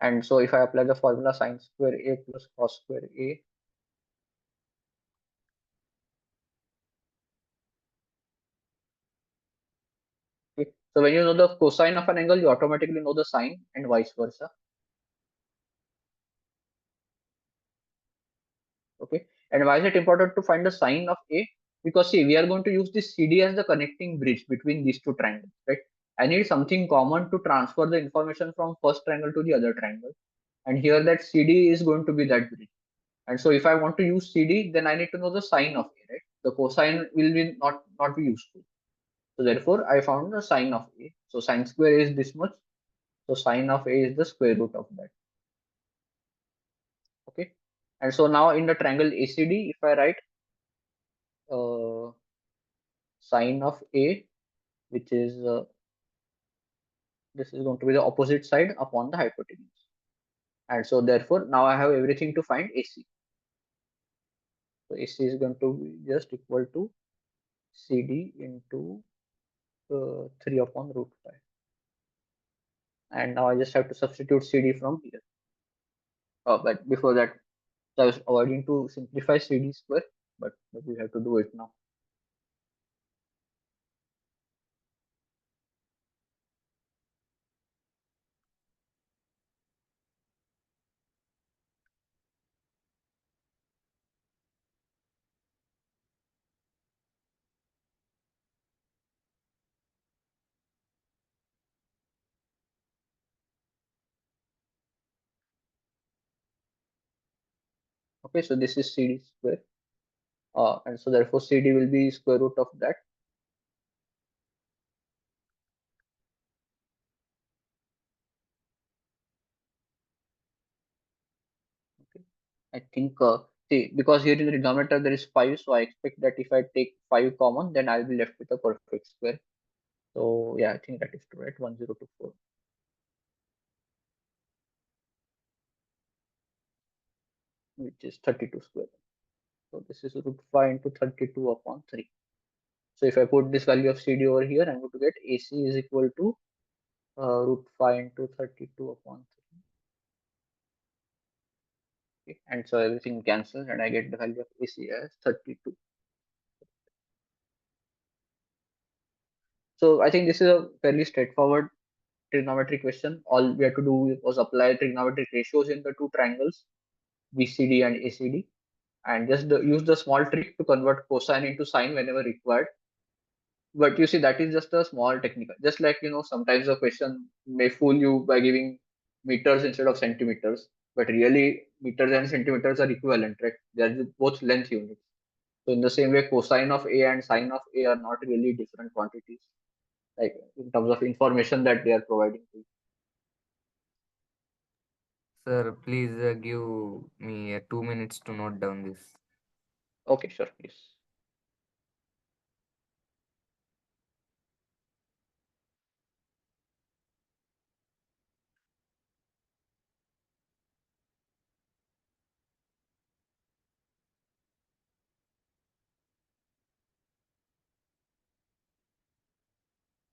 And so if I apply the formula sine square A plus cos square A, okay. So when you know the cosine of an angle, you automatically know the sine and vice versa. Okay. And why is it important to find the sine of A? Because see, we are going to use this CD as the connecting bridge between these two triangles, right? I need something common to transfer the information from first triangle to the other triangle. And here that CD is going to be that bridge. And so if I want to use CD, then I need to know the sine of A, right? The cosine will be not be useful. So therefore, I found the sine of A. So sine square is this much. So sine of A is the square root of that. Okay. And so now in the triangle ACD, if I write sine of A, which is this is going to be the opposite side upon the hypotenuse. And so therefore, now I have everything to find AC. So AC is going to be just equal to CD into 3 upon root 5. And now I just have to substitute CD from here. But before that, so I was avoiding to simplify CD square, but we have to do it now. Okay, so this is CD square. And so therefore CD will be square root of that. Okay, I think see, because here in the denominator there is 5, so I expect that if I take 5 common, then I'll be left with a perfect square. So yeah, I think that is true, right? 1024, which is 32 square. So this is root 5 into 32 upon 3. So if I put this value of CD over here, I'm going to get AC is equal to root 5 into 32 upon 3. Okay. And so everything cancels and I get the value of AC as 32. So I think this is a fairly straightforward trigonometric question. All we had to do was apply trigonometric ratios in the two triangles, BCD and ACD, and just use the small trick to convert cosine into sine whenever required. But you see, that is just a small technical. Just like, sometimes a question may fool you by giving meters instead of centimeters, but really meters and centimeters are equivalent, right? They are both length units. So in the same way, cosine of A and sine of A are not really different quantities, like in terms of information that they are providing to you. Sir, please give me 2 minutes to note down this. Okay, sure, please.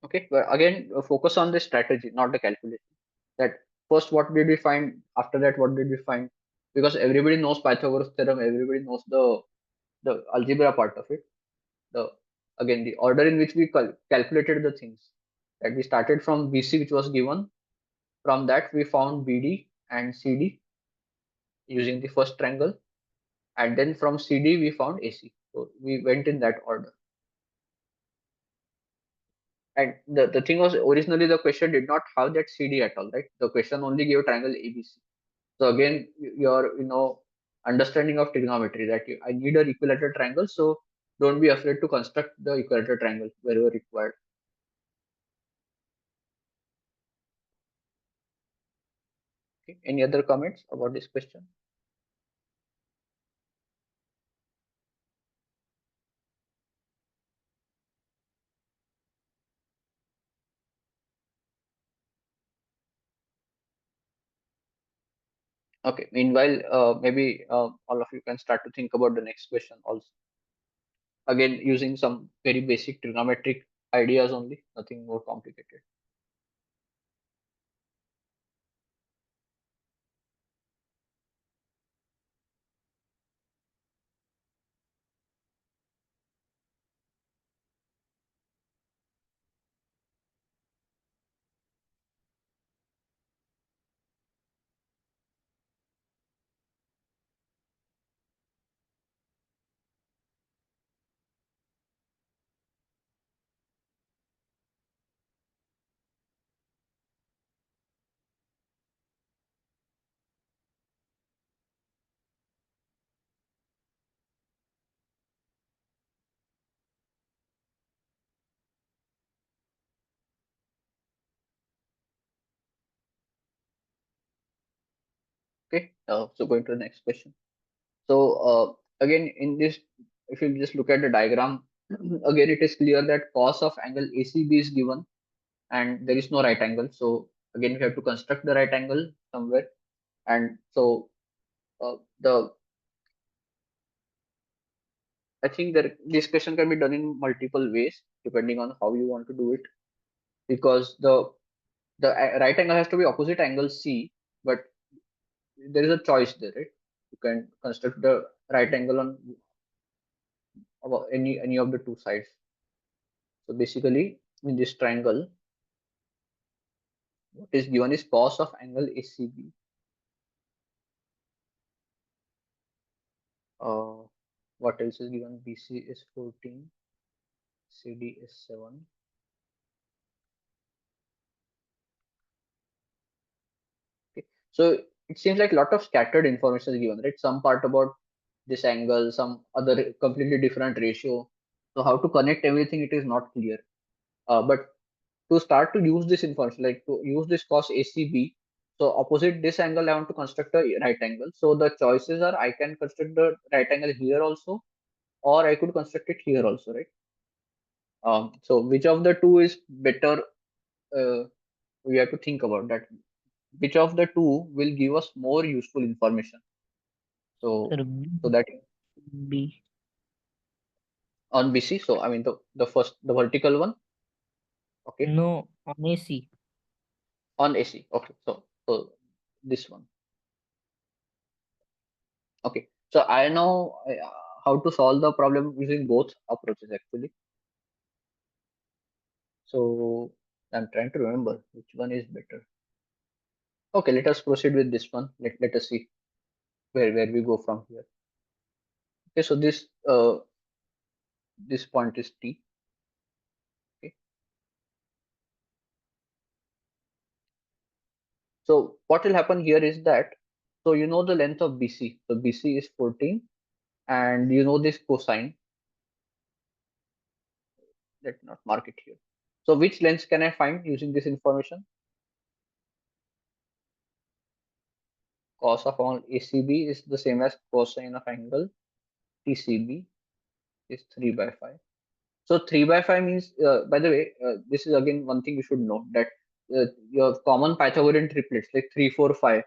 Okay, but again, focus on the strategy, not the calculation. That first, what did we find? After that, what did we find? Because everybody knows Pythagoras theorem, everybody knows the algebra part of it. The again the order in which we calculated the things. That we started from BC, which was given. From that, we found BD and CD using the first triangle, and then from CD we found AC. So we went in that order. And the thing was, originally the question did not have that CD at all, right? The question only gave triangle ABC. So again, your understanding of trigonometry, that I need a equilateral triangle, so don't be afraid to construct the equilateral triangle wherever required. Okay. Any other comments about this question? Okay. Meanwhile, maybe all of you can start to think about the next question also. Again, using some very basic trigonometric ideas only, nothing more complicated. Okay. So going to the next question. So again, in this, if you just look at the diagram, again it is clear that cos of angle ACB is given, and there is no right angle. So again, we have to construct the right angle somewhere. And so the I think that this question can be done in multiple ways depending on how you want to do it, because the right angle has to be opposite angle C, but there is a choice there, right? You can construct the right angle on about any of the two sides. So basically, in this triangle, what is given is cos of angle ACB. What else is given? BC is 14, CD is 7. Okay. So it seems like a lot of scattered information is given, right? Some part about this angle, some other completely different ratio. So how to connect everything, it is not clear. But to start to use this information, like to use this cos ACB, so opposite this angle, I want to construct a right angle. So the choices are, I can construct the right angle here also, or I could construct it here also, right? So which of the two is better? We have to think about that. Which of the two will give us more useful information? So Sir, so that B. on BC, so I mean the vertical one, okay, No, on AC. on AC, okay, so this one, okay. So I know how to solve the problem using both approaches actually. So I'm trying to remember which one is better. Okay, let us proceed with this one. Let us see where we go from here. Okay, so this point is T. Okay. So what will happen here is that, so you know the length of BC. So BC is 14, and you know this cosine. Let not mark it here. So which length can I find using this information? Cos of angle ACB is the same as cosine of angle TCB is 3 by 5. So 3 by 5 means, by the way, this is again one thing you should know, that your common Pythagorean triplets like 3, 4, 5,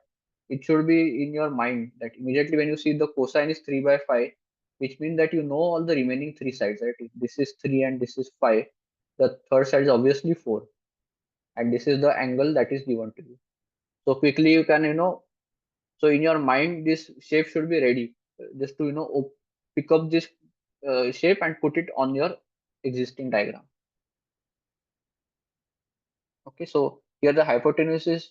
it should be in your mind that immediately when you see the cosine is 3 by 5, which means that you know all the remaining three sides, right? If this is 3 and this is 5, the third side is obviously 4, and this is the angle that is given to you. So quickly you can, so in your mind, this shape should be ready, just to, pick up this shape and put it on your existing diagram. Okay, so here the hypotenuse is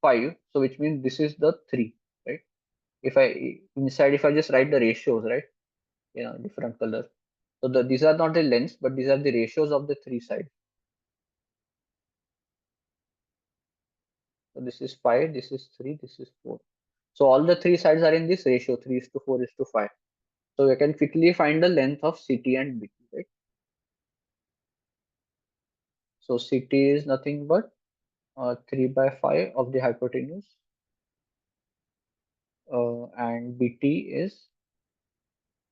5, so which means this is the 3, right? If I just write the ratios, right, different color. So these are not the lengths, but these are the ratios of the 3 sides. So this is 5, this is 3, this is 4. So all the 3 sides are in this ratio, 3:4:5. So we can quickly find the length of CT and BT, right? So CT is nothing but 3/5 of the hypotenuse, and BT is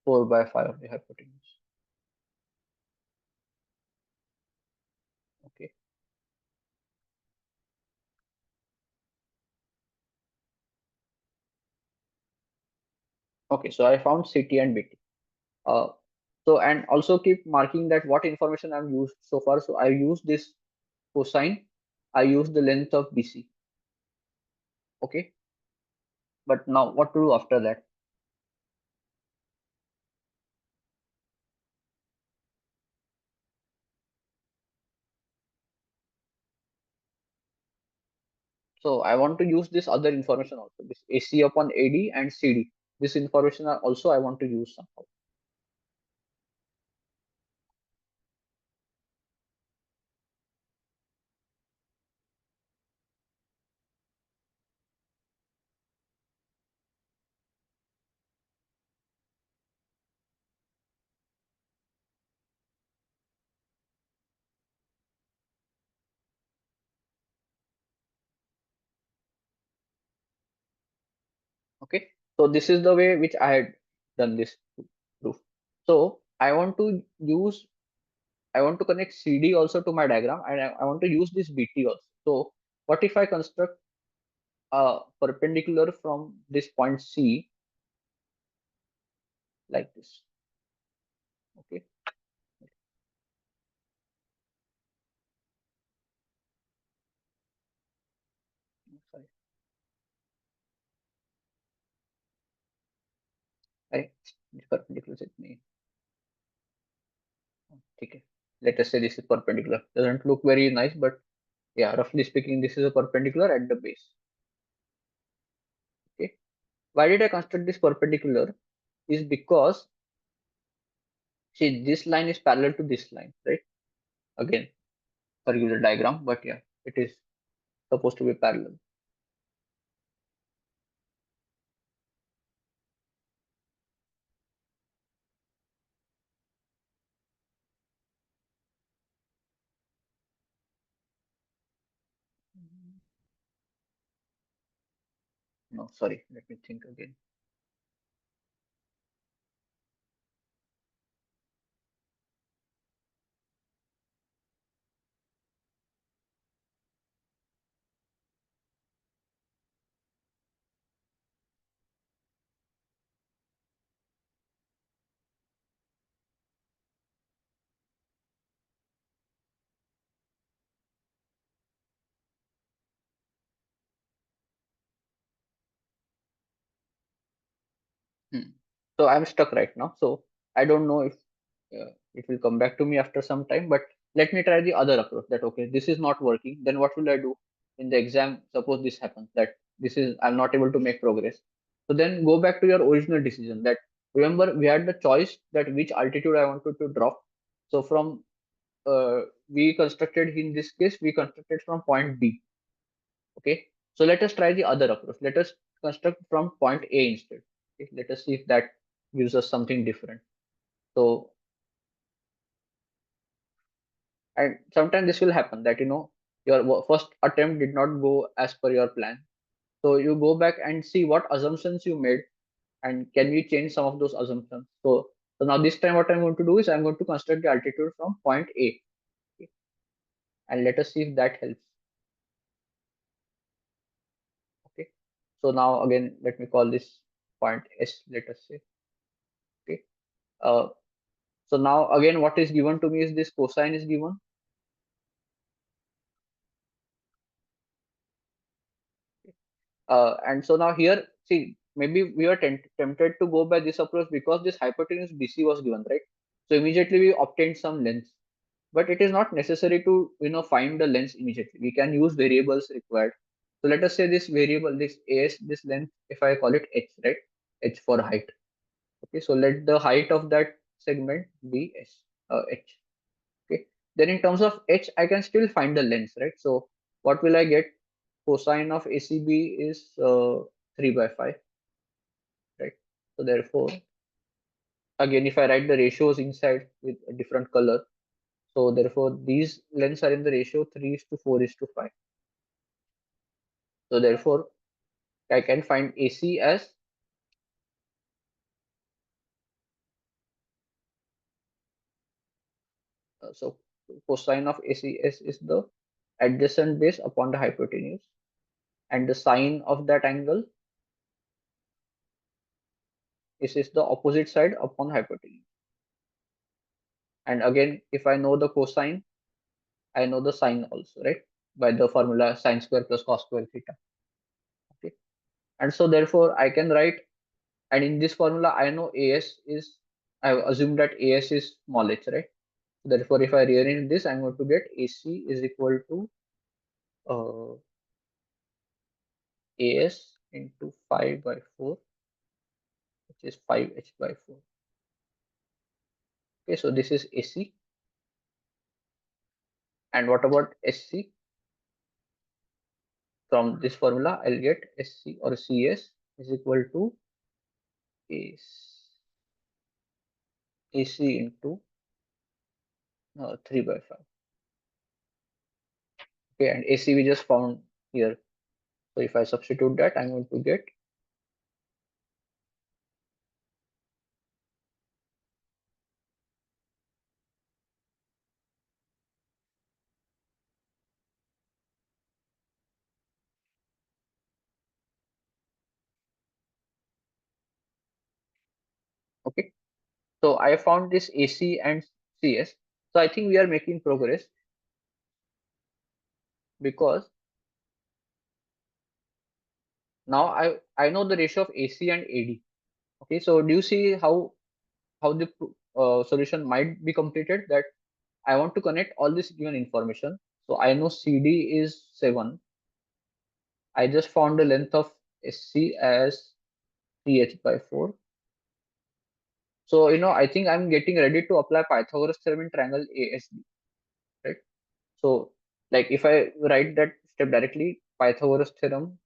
4/5 of the hypotenuse. Okay. Okay, so I found CT and BT. So and also keep marking that what information I've used so far. So I used this cosine, I used the length of BC. Okay, but now what to do after that? So I want to use this other information also, this AC upon AD and CD. This information also I want to use somehow. Okay, so this is the way which I had done this proof. So I want to connect CD also to my diagram, and I want to use this BT also. So what if I construct a perpendicular from this point C like this? Okay. Sorry. अरे, perpendicular से नहीं. ठीक है. Let us say this is perpendicular. Doesn't look very nice, but yeah, roughly speaking, this is a perpendicular at the base. Okay. Why did I construct this perpendicular? Is because, see, this line is parallel to this line, right? Again, circular diagram, but yeah, it is supposed to be parallel. No, sorry, let me think again. So I'm stuck right now. So I don't know if it will come back to me after some time, but let me try the other approach that, okay, this is not working. Then what will I do in the exam? Suppose this happens, that I'm not able to make progress. So then go back to your original decision that, remember, we had the choice that which altitude I wanted to drop. So we constructed, in this case, we constructed from point B. Okay. So let us try the other approach. Let us construct from point A instead. Okay? Let us see if that gives us something different. So, and sometimes this will happen that, your first attempt did not go as per your plan. So you go back and see what assumptions you made, and can you change some of those assumptions. So now this time what I'm going to do is I'm going to construct the altitude from point A. Okay? And let us see if that helps. Okay. So now again, let me call this point S, let us say. Okay. So now again, what is given to me is this cosine is given. And so now here, see, maybe we are tempted to go by this approach because this hypotenuse BC was given, right? So immediately we obtained some length, but it is not necessary to find the length immediately. We can use variables required. So let us say this variable, this as, this length, if I call it h, right? H for height. Okay, so let the height of that segment be h. Okay, then in terms of h, I can still find the length, right? So what will I get? Cosine of ACB is 3 by 5, right? So therefore, again, if I write the ratios inside with a different color, so therefore these lengths are in the ratio 3 is to 4 is to 5. So therefore, I can find AC as so cosine of ACS is the adjacent base upon the hypotenuse, and the sine of that angle is the opposite side upon hypotenuse. And again, if I know the cosine, I know the sine also, right? By the formula sine square plus cos square theta. Okay. And so therefore I can write, and in this formula I know AS is, I assume that AS is small h, right? So therefore if I rearrange this, I'm going to get AC is equal to AS into 5 by 4, which is 5h by 4. Okay, so this is AC. And what about SC? From this formula, I'll get SC or CS is equal to AC into 3 by 5. Okay, and AC we just found here. So if I substitute that, I'm going to get okay. So I found this AC and CS. So I think we are making progress because now I know the ratio of AC and AD. Okay, so do you see how the solution might be completed? That I want to connect all this given information. So I know CD is 7. I just found the length of SC as 3h by 4. So I think I'm getting ready to apply Pythagoras theorem in triangle ASD, right? So like if I write that step directly, Pythagoras theorem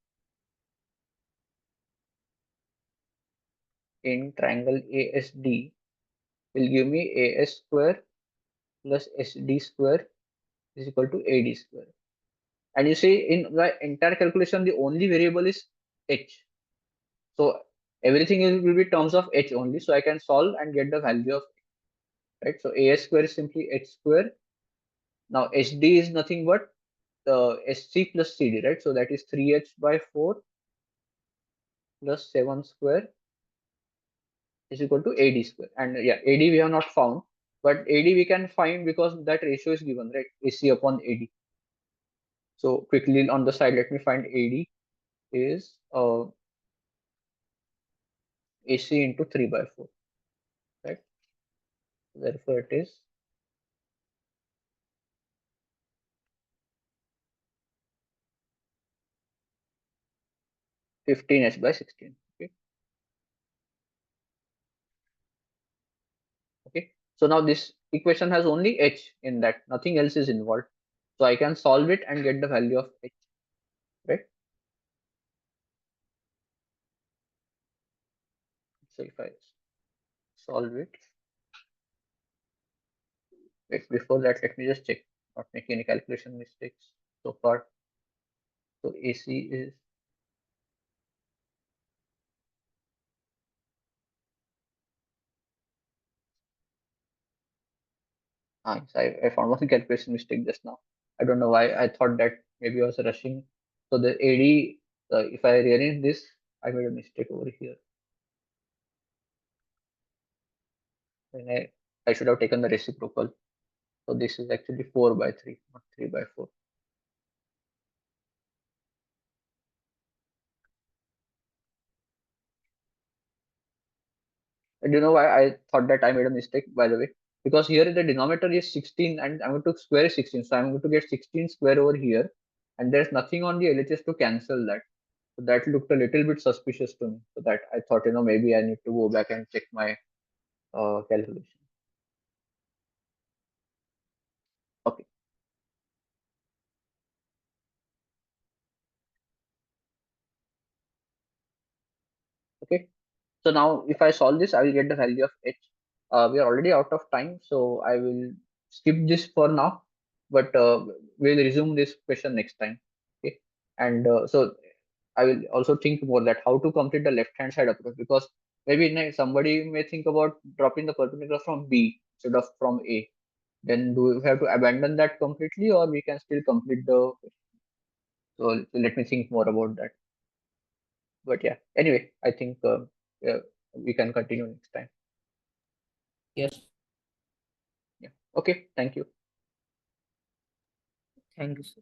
in triangle ASD will give me AS square plus SD square is equal to AD square. And you see in the entire calculation, the only variable is h. So everything will be terms of h only. So I can solve and get the value of h, right? So AS square is simply h square. Now HD is nothing but SC plus CD, right? So that is 3h by 4 plus 7 square is equal to AD square. And yeah, AD we have not found, but AD we can find because that ratio is given, right? AC upon AD. So quickly on the side, let me find AD is AC into 3 by 4, right? Therefore it is 15h by 16. Okay. Okay. So now this equation has only h in that, nothing else is involved. So I can solve it and get the value of h, right? So if I solve it, wait, before that, let me just check, not making any calculation mistakes so far. So AC is so I found one calculation mistake just now. I don't know why. I thought that maybe I was rushing. So the AD, if I rearrange this, I made a mistake over here. And I should have taken the reciprocal. So this is actually 4 by 3, not 3 by 4. And you know why I thought that I made a mistake, by the way? Because here the denominator is 16 and I'm going to square 16. So I'm going to get 16 square over here. And there's nothing on the LHS to cancel that. So that looked a little bit suspicious to me. So that I thought, maybe I need to go back and check my calculation. Okay. Okay. So now if I solve this, I will get the value of h. We are already out of time, so I will skip this for now, but we'll resume this question next time. Okay. And so I will also think more that how to complete the left hand side approach, because maybe somebody may think about dropping the perpendicular from B instead of from A. Then do we have to abandon that completely, or we can still complete the? So let me think more about that. But yeah, anyway, I think yeah, we can continue next time. Yes. Yeah. Okay. Thank you. Thank you, sir.